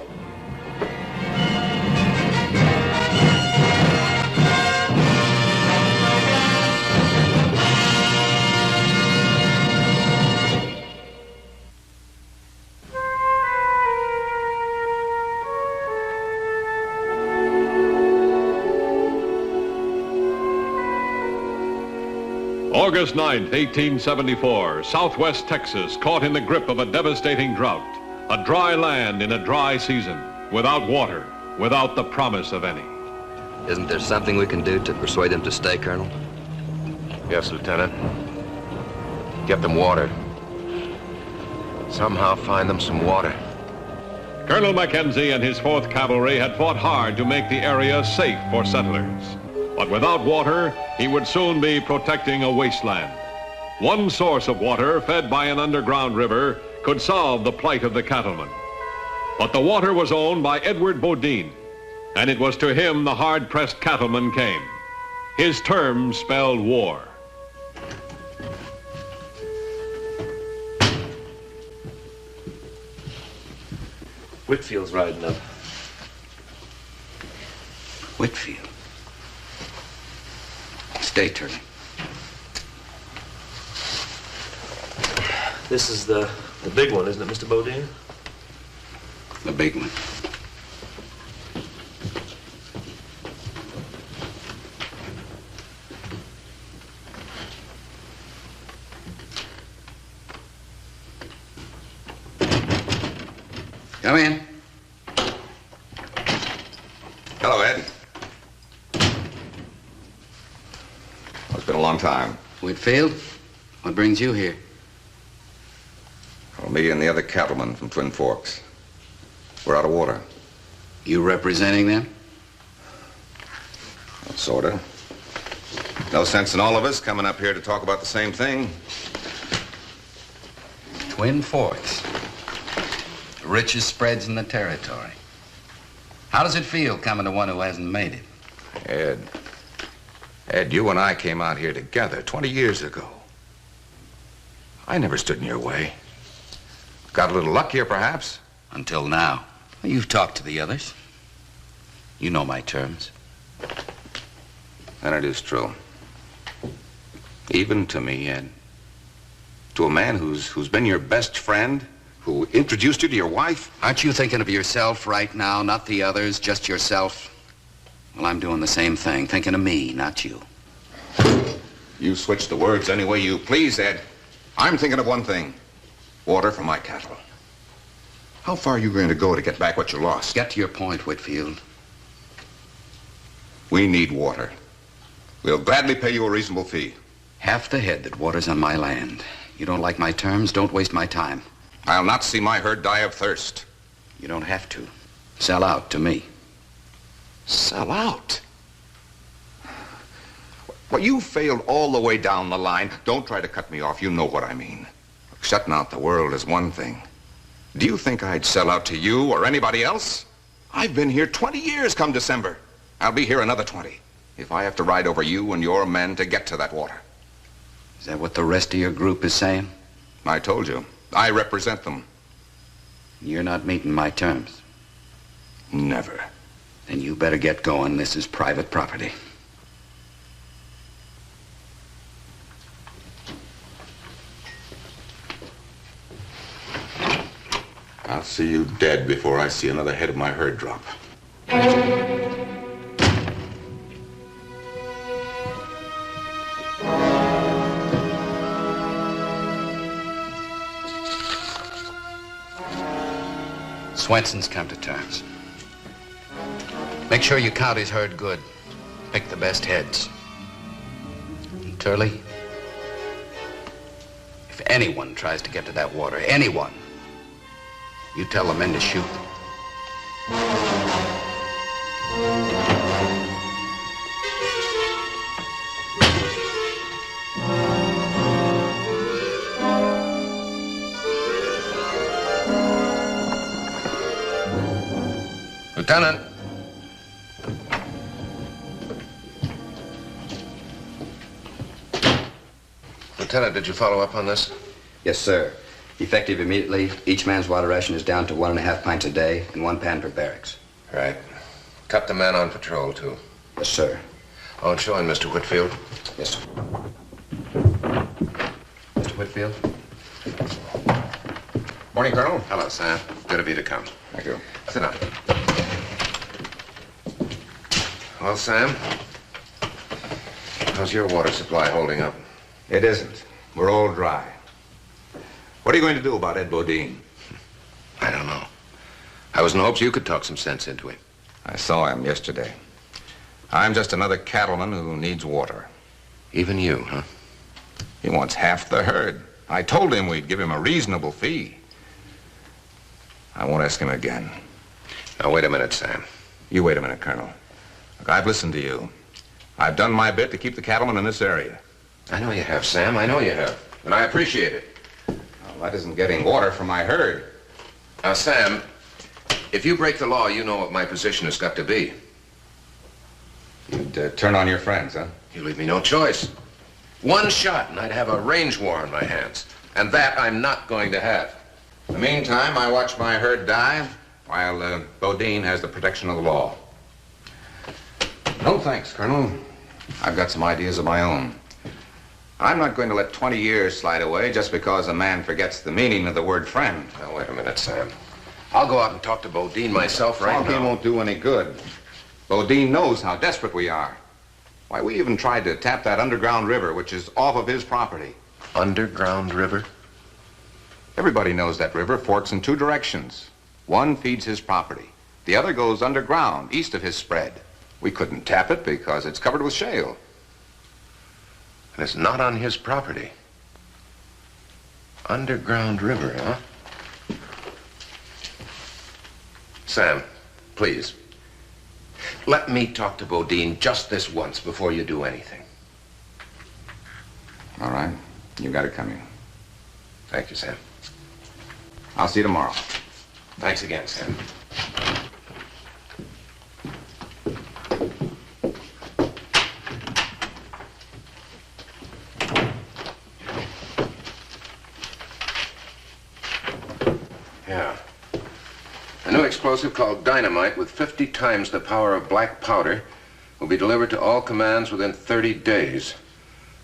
August 9th, 1874, southwest Texas caught in the grip of a devastating drought. A dry land in a dry season, without water, without the promise of any. Isn't there something we can do to persuade them to stay, Colonel? Yes, Lieutenant. Get them water. Somehow find them some water. Colonel Mackenzie and his 4th Cavalry had fought hard to make the area safe for settlers. But without water, he would soon be protecting a wasteland. One source of water, fed by an underground river, could solve the plight of the cattlemen. But the water was owned by Edward Beaudine, and it was to him the hard-pressed cattleman came. His term spelled war. Whitfield's riding up. Whitfield. Stay turning. This is the big one, isn't it, Mr. Beaudine? The big one. Come in. Hello, Ed. Well, it's been a long time. Whitfield, what brings you here? Well, me and the other cattlemen from Twin Forks. We're out of water. You representing them? Well, sorta. No sense in all of us coming up here to talk about the same thing. Twin Forks. The richest spreads in the territory. How does it feel coming to one who hasn't made it? Ed, you and I came out here together 20 years ago. I never stood in your way. Got a little luck here, perhaps. Until now. You've talked to the others. You know my terms. And it is true. Even to me, Ed. To a man who's been your best friend, who introduced you to your wife. Aren't you thinking of yourself right now, not the others, just yourself? Well, I'm doing the same thing, thinking of me, not you. You switch the words any way you please, Ed. I'm thinking of one thing. Water for my cattle. How far are you going to go to get back what you lost? Get to your point, Whitfield. We need water. We'll gladly pay you a reasonable fee. Half the head that waters on my land. You don't like my terms, don't waste my time. I'll not see my herd die of thirst. You don't have to. Sell out to me. Sell out? Well, you failed all the way down the line. Don't try to cut me off. You know what I mean. Shutting out the world is one thing. Do you think I'd sell out to you or anybody else? I've been here 20 years come December. I'll be here another 20 if I have to ride over you and your men to get to that water. Is that what the rest of your group is saying? I told you. I represent them. You're not meeting my terms. Never. Then you better get going. This is private property. I'll see you dead before I see another head of my herd drop. Swenson's come to terms. Make sure you count his herd good. Pick the best heads. And Turley, if anyone tries to get to that water, anyone, you tell the men to shoot them. Lieutenant. Lieutenant, did you follow up on this? Yes, sir. Effective immediately, each man's water ration is down to 1.5 pints a day and 1 pan per barracks. Right. Cut the man on patrol, too. Yes, sir. Oh, and show in, Mr. Whitfield. Yes, sir. Mr. Whitfield? Morning, Colonel. Hello, Sam. Good of you to come. Thank you. Sit down. Well, Sam, how's your water supply holding up? It isn't. We're all dry. What are you going to do about Ed Beaudine? I don't know. I was in hopes you could talk some sense into him. I saw him yesterday. I'm just another cattleman who needs water. Even you, huh? He wants half the herd. I told him we'd give him a reasonable fee. I won't ask him again. Now, wait a minute, Sam. You wait a minute, Colonel. Look, I've listened to you. I've done my bit to keep the cattlemen in this area. I know you have, Sam. I know you have. And I appreciate it. Well, that isn't getting water from my herd. Now, Sam, if you break the law, you know what my position has got to be. You'd turn on your friends, huh? You leave me no choice. One shot, and I'd have a range war on my hands. And that I'm not going to have. In the meantime, I watch my herd die while Beaudine has the protection of the law. No thanks, Colonel. I've got some ideas of my own. I'm not going to let 20 years slide away just because a man forgets the meaning of the word friend. Now, wait a minute, Sam. I'll go out and talk to Beaudine myself right now. Talking won't do any good. Beaudine knows how desperate we are. Why, we even tried to tap that underground river, which is off of his property. Underground river? Everybody knows that river forks in 2 directions. One feeds his property. The other goes underground, east of his spread. We couldn't tap it because it's covered with shale. And it's not on his property. Underground river, huh? Sam, please. Let me talk to Beaudine just this once before you do anything. All right. You got it coming. Thank you, Sam. I'll see you tomorrow. Thanks again, Sam. Yeah. A new explosive called dynamite with 50 times the power of black powder will be delivered to all commands within 30 days.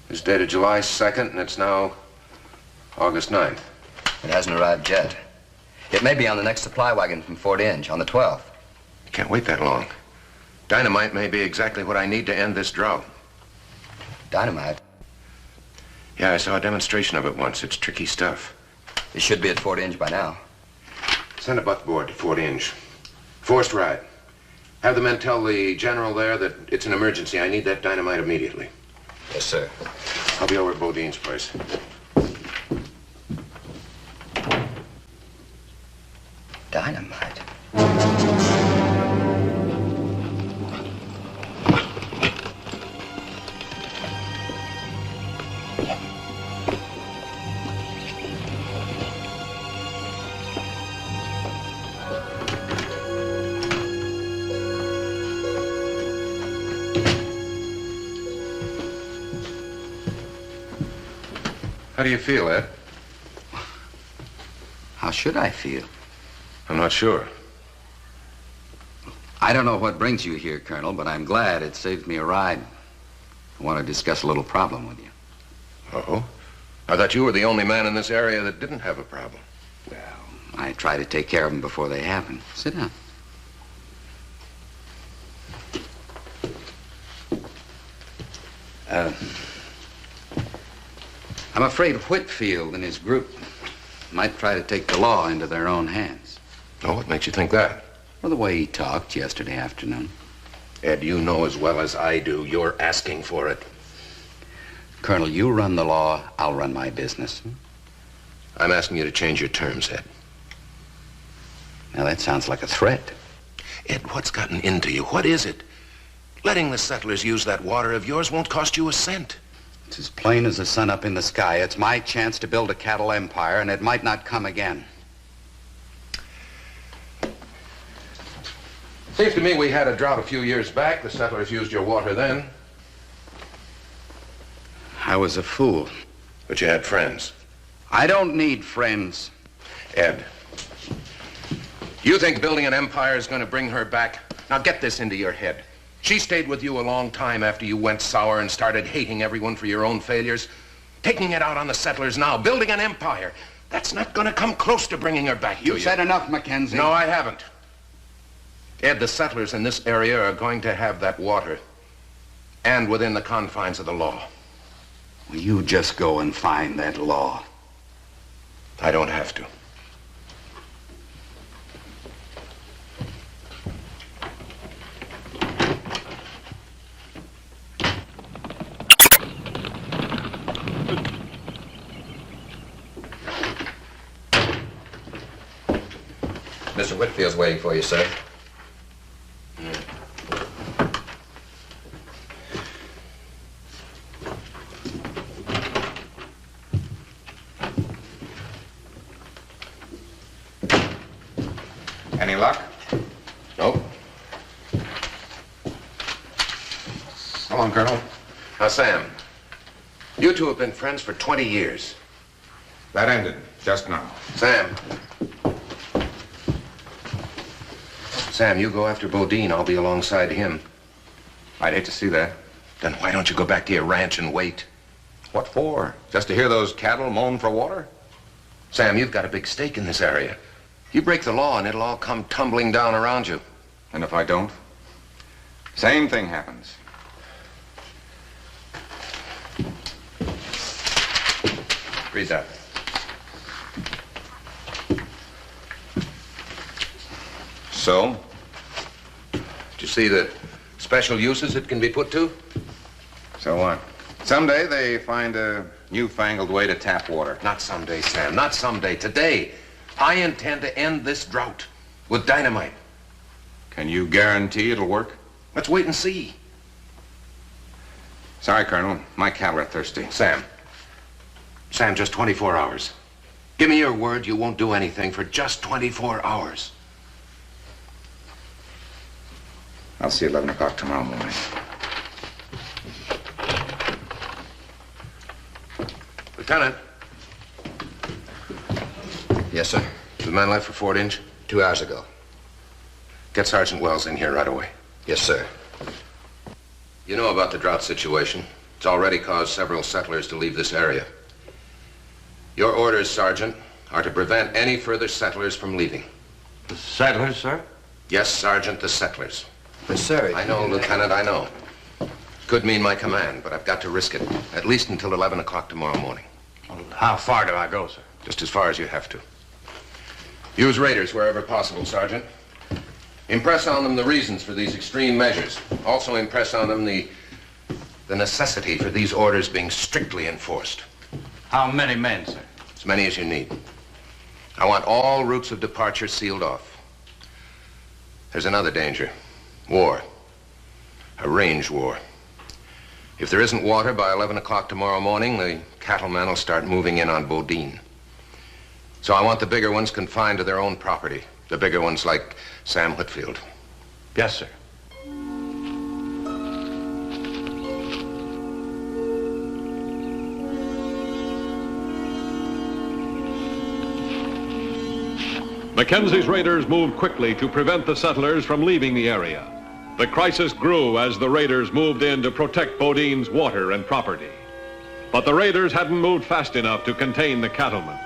It's dated July 2nd, and it's now August 9th. It hasn't arrived yet. It may be on the next supply wagon from Fort Inge on the 12th. Can't wait that long. Dynamite may be exactly what I need to end this drought. Dynamite? Yeah, I saw a demonstration of it once. It's tricky stuff. It should be at Fort Inge by now. Send a buckboard to Fort Inge. Forced ride. Have the men tell the general there that it's an emergency. I need that dynamite immediately. Yes, sir. I'll be over at Beaudine's place. Dynamite? How do you feel, Ed? How should I feel? I'm not sure. I don't know what brings you here, Colonel, but I'm glad it saved me a ride. I want to discuss a little problem with you. Oh? I thought you were the only man in this area that didn't have a problem. Well, I try to take care of them before they happen. Sit down. I'm afraid Whitfield and his group might try to take the law into their own hands. Oh, what makes you think that? Well, the way he talked yesterday afternoon. Ed, you know as well as I do, you're asking for it. Colonel, you run the law, I'll run my business. I'm asking you to change your terms, Ed. Now, that sounds like a threat. Ed, what's gotten into you? What is it? Letting the settlers use that water of yours won't cost you a cent. It's as plain as the sun up in the sky. It's my chance to build a cattle empire, and it might not come again. Seems to me we had a drought a few years back. The settlers used your water then. I was a fool. But you had friends. I don't need friends. Ed, you think building an empire is going to bring her back? Now get this into your head. She stayed with you a long time after you went sour and started hating everyone for your own failures. Taking it out on the settlers now, building an empire. That's not going to come close to bringing her back to you. You've said enough, Mackenzie. No, I haven't. Ed, the settlers in this area are going to have that water. And within the confines of the law. Well, you just go and find that law. I don't have to. Mr. Whitfield's waiting for you, sir. Any luck? Nope. So long, Colonel. Now, Sam, you two have been friends for 20 years. That ended just now. Sam. Sam, you go after Beaudine. I'll be alongside him. I'd hate to see that. Then why don't you go back to your ranch and wait? What for? Just to hear those cattle moan for water? Sam, you've got a big stake in this area. You break the law and it'll all come tumbling down around you. And if I don't? Same thing happens. Read that. So? Did you see the special uses it can be put to? So what? Someday they find a newfangled way to tap water. Not someday, Sam. Not someday. Today, I intend to end this drought with dynamite. Can you guarantee it'll work? Let's wait and see. Sorry, Colonel. My cattle are thirsty. Sam, just 24 hours. Give me your word you won't do anything for just 24 hours. I'll see you 11 o'clock tomorrow morning. Lieutenant. Yes, sir? The man left for Fort Inge? 2 hours ago. Get Sergeant Wells in here right away. Yes, sir. You know about the drought situation. It's already caused several settlers to leave this area. Your orders, Sergeant, are to prevent any further settlers from leaving. The settlers, sir? Yes, Sergeant, the settlers. But, sir... I know, Lieutenant, I know. Could mean my command, but I've got to risk it. At least until 11 o'clock tomorrow morning. Well, how far do I go, sir? Just as far as you have to. Use raiders wherever possible, Sergeant. Impress on them the reasons for these extreme measures. Also impress on them the necessity for these orders being strictly enforced. How many men, sir? As many as you need. I want all routes of departure sealed off. There's another danger. War. A range war. If there isn't water by 11 o'clock tomorrow morning, the cattlemen will start moving in on Beaudine. So I want the bigger ones confined to their own property. The bigger ones like Sam Whitfield. Yes, sir. Mackenzie's raiders moved quickly to prevent the settlers from leaving the area. The crisis grew as the raiders moved in to protect Beaudine's water and property. But the raiders hadn't moved fast enough to contain the cattlemen.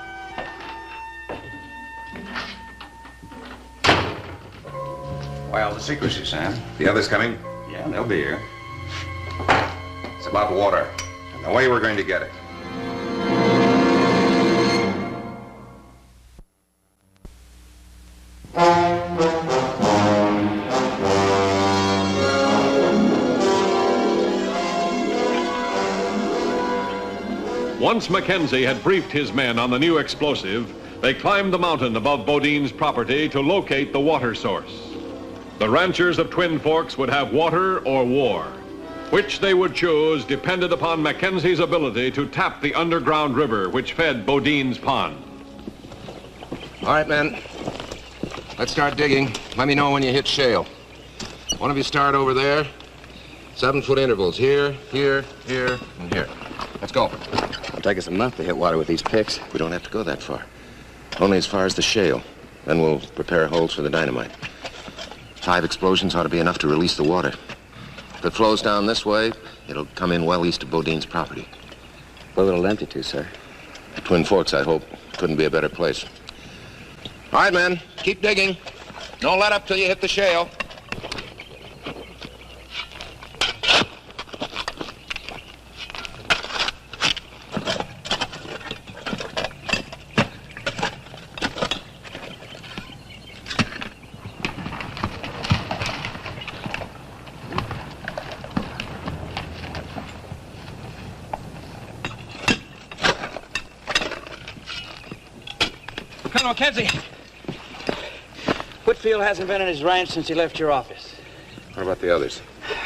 Well, the secrecy, Sam. The others coming? Yeah, they'll be here. It's about water and the way we're going to get it. Once Mackenzie had briefed his men on the new explosive, they climbed the mountain above Beaudine's property to locate the water source. The ranchers of Twin Forks would have water or war. Which they would choose depended upon Mackenzie's ability to tap the underground river which fed Beaudine's pond. All right, men. Let's start digging. Let me know when you hit shale. One of you start over there. 7-foot intervals. Here, here, here, and here. Let's go. It'll take us a month to hit water with these picks. We don't have to go that far. Only as far as the shale. Then we'll prepare holes for the dynamite. 5 explosions ought to be enough to release the water. If it flows down this way, it'll come in well east of Beaudine's property. Where will it empty to, sir? Twin Forks, I hope. Couldn't be a better place. All right, men. Keep digging. Don't let up till you hit the shale. Colonel Mackenzie, Whitfield hasn't been in his ranch since he left your office. What about the others?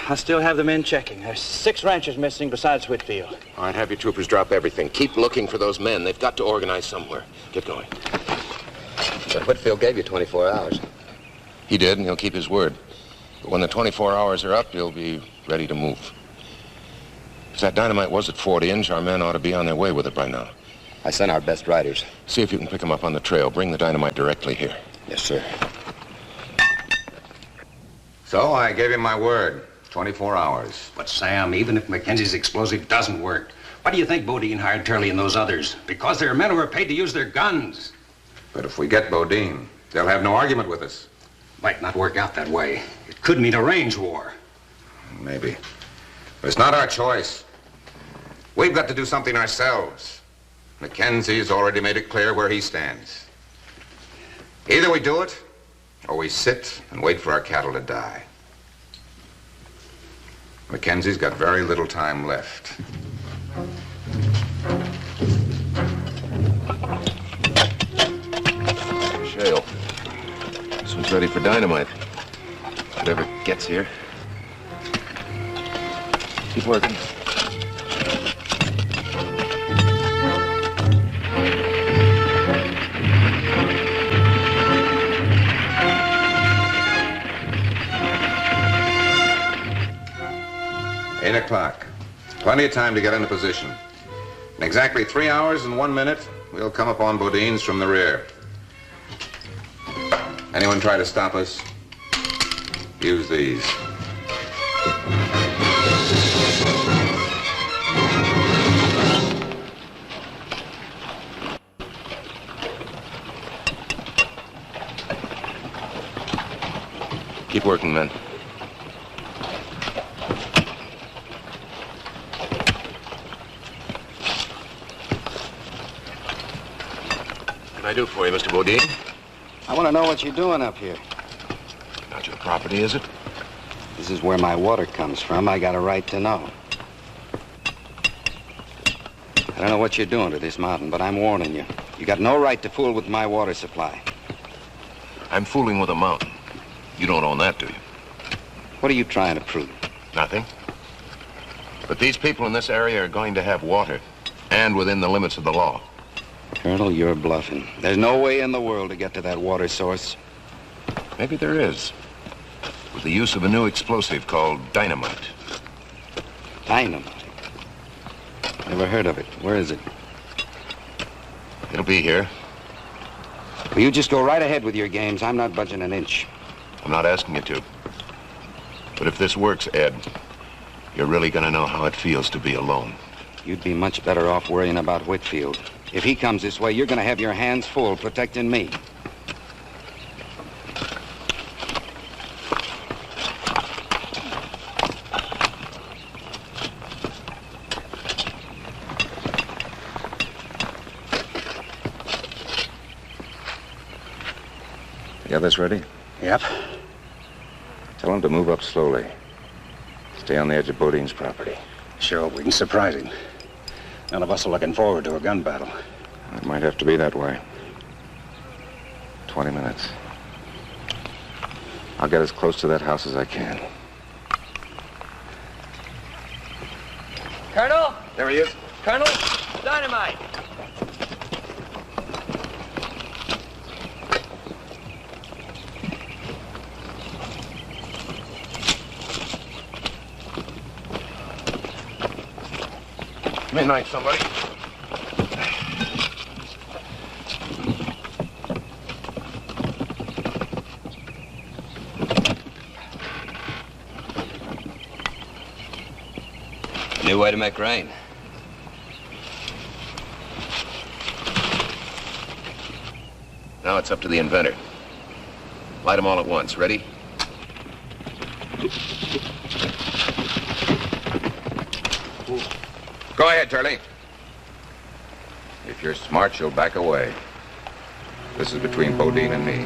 I still have the men checking. There's 6 ranchers missing besides Whitfield. All right, have your troopers drop everything. Keep looking for those men. They've got to organize somewhere. Get going. But Whitfield gave you 24 hours. He did, and he'll keep his word. But when the 24 hours are up, he'll be ready to move. If that dynamite was at 40-inch, our men ought to be on their way with it by now. I sent our best riders. See if you can pick them up on the trail. Bring the dynamite directly here. Yes, sir. So I gave him my word. 24 hours. But, Sam, even if Mackenzie's explosive doesn't work, why do you think Beaudine hired Turley and those others? Because they're men who are paid to use their guns. But if we get Beaudine, they'll have no argument with us. Might not work out that way. It could mean a range war. Maybe. But it's not our choice. We've got to do something ourselves. Mackenzie's already made it clear where he stands. Either we do it, or we sit and wait for our cattle to die. Mackenzie's got very little time left. Shale. This one's ready for dynamite. Whatever gets here. Keep working. Eight o'clock. Plenty of time to get into position. In exactly 3 hours and 1 minute, we'll come upon Beaudine's from the rear. Anyone try to stop us? Use these. Keep working, men. What can I do for you, Mr. Beaudine? I want to know what you're doing up here. Not your property, is it? This is where my water comes from. I got a right to know. I don't know what you're doing to this mountain, but I'm warning you. You got no right to fool with my water supply. I'm fooling with a mountain. You don't own that, do you? What are you trying to prove? Nothing. But these people in this area are going to have water, and within the limits of the law. Colonel, you're bluffing. There's no way in the world to get to that water source. Maybe there is. With the use of a new explosive called dynamite. Dynamite? Never heard of it. Where is it? It'll be here. Well, you just go right ahead with your games. I'm not budging an inch. I'm not asking you to. But if this works, Ed, you're really gonna know how it feels to be alone. You'd be much better off worrying about Whitfield. If he comes this way, you're gonna have your hands full protecting me. You have this ready? Yep. Tell him to move up slowly. Stay on the edge of Beaudine's property. Sure, we can surprise him. None of us are looking forward to a gun battle. It might have to be that way. 20 minutes. I'll get as close to that house as I can. Colonel? There he is. Colonel? Dynamite! Midnight, somebody. New way to make rain. Now it's up to the inventor. Light them all at once. Ready? Go ahead, Turley. If you're smart, you'll back away. This is between Beaudine and me.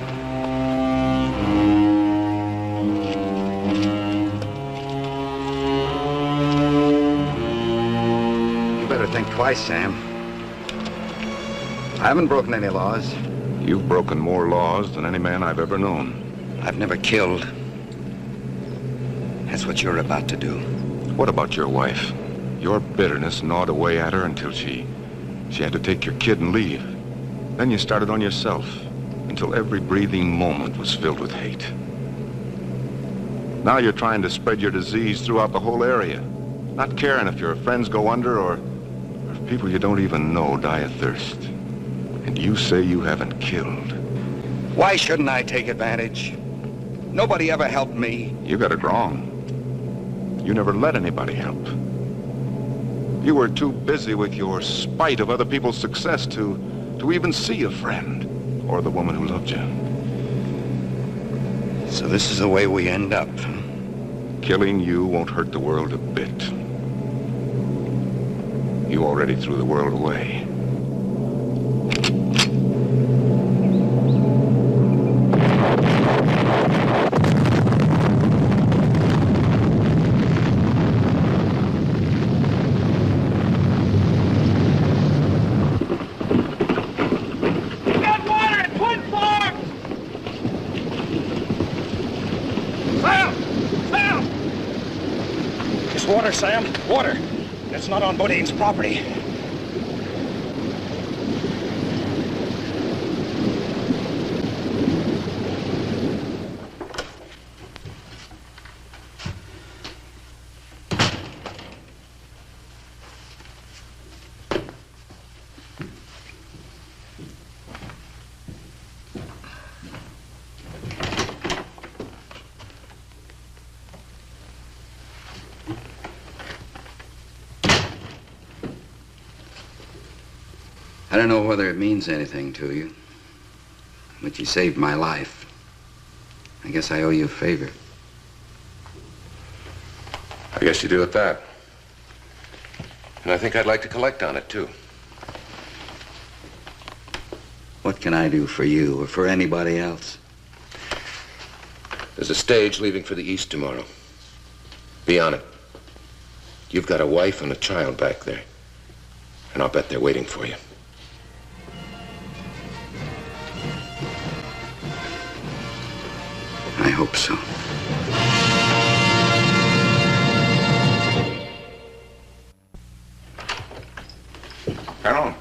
You better think twice, Sam. I haven't broken any laws. You've broken more laws than any man I've ever known. I've never killed. That's what you're about to do. What about your wife? Your bitterness gnawed away at her until she had to take your kid and leave. Then you started on yourself until every breathing moment was filled with hate. Now you're trying to spread your disease throughout the whole area, not caring if your friends go under or if people you don't even know die of thirst. And you say you haven't killed. Why shouldn't I take advantage? Nobody ever helped me. You got it wrong. You never let anybody help. You were too busy with your spite of other people's success to even see a friend or the woman who loved you. So this is the way we end up. Killing you won't hurt the world a bit. You already threw the world away. Sam, water. It's not on Beaudine's property. I don't know whether it means anything to you, but you saved my life. I guess I owe you a favor. I guess you do at that. And I think I'd like to collect on it, too. What can I do for you or for anybody else? There's a stage leaving for the east tomorrow. Be on it. You've got a wife and a child back there. And I'll bet they're waiting for you. I hope so. Colonel,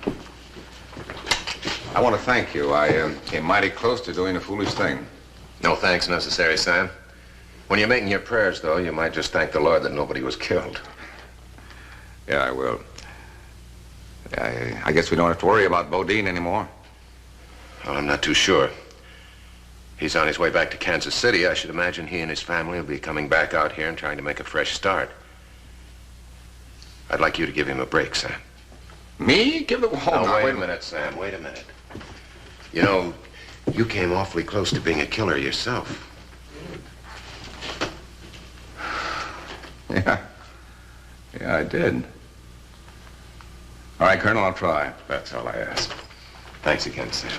I want to thank you. I came mighty close to doing a foolish thing. No thanks necessary, Sam. When you're making your prayers, though, you might just thank the Lord that nobody was killed. Yeah, I will. I guess we don't have to worry about Beaudine anymore. Well, I'm not too sure. He's on his way back to Kansas City. I should imagine he and his family will be coming back out here and trying to make a fresh start. I'd like you to give him a break, Sam. Me? Give the... Oh, no, wait a minute, Sam. Wait a minute. You know, you came awfully close to being a killer yourself. Yeah. Yeah, I did. All right, Colonel, I'll try. That's all I ask. Thanks again, Sam.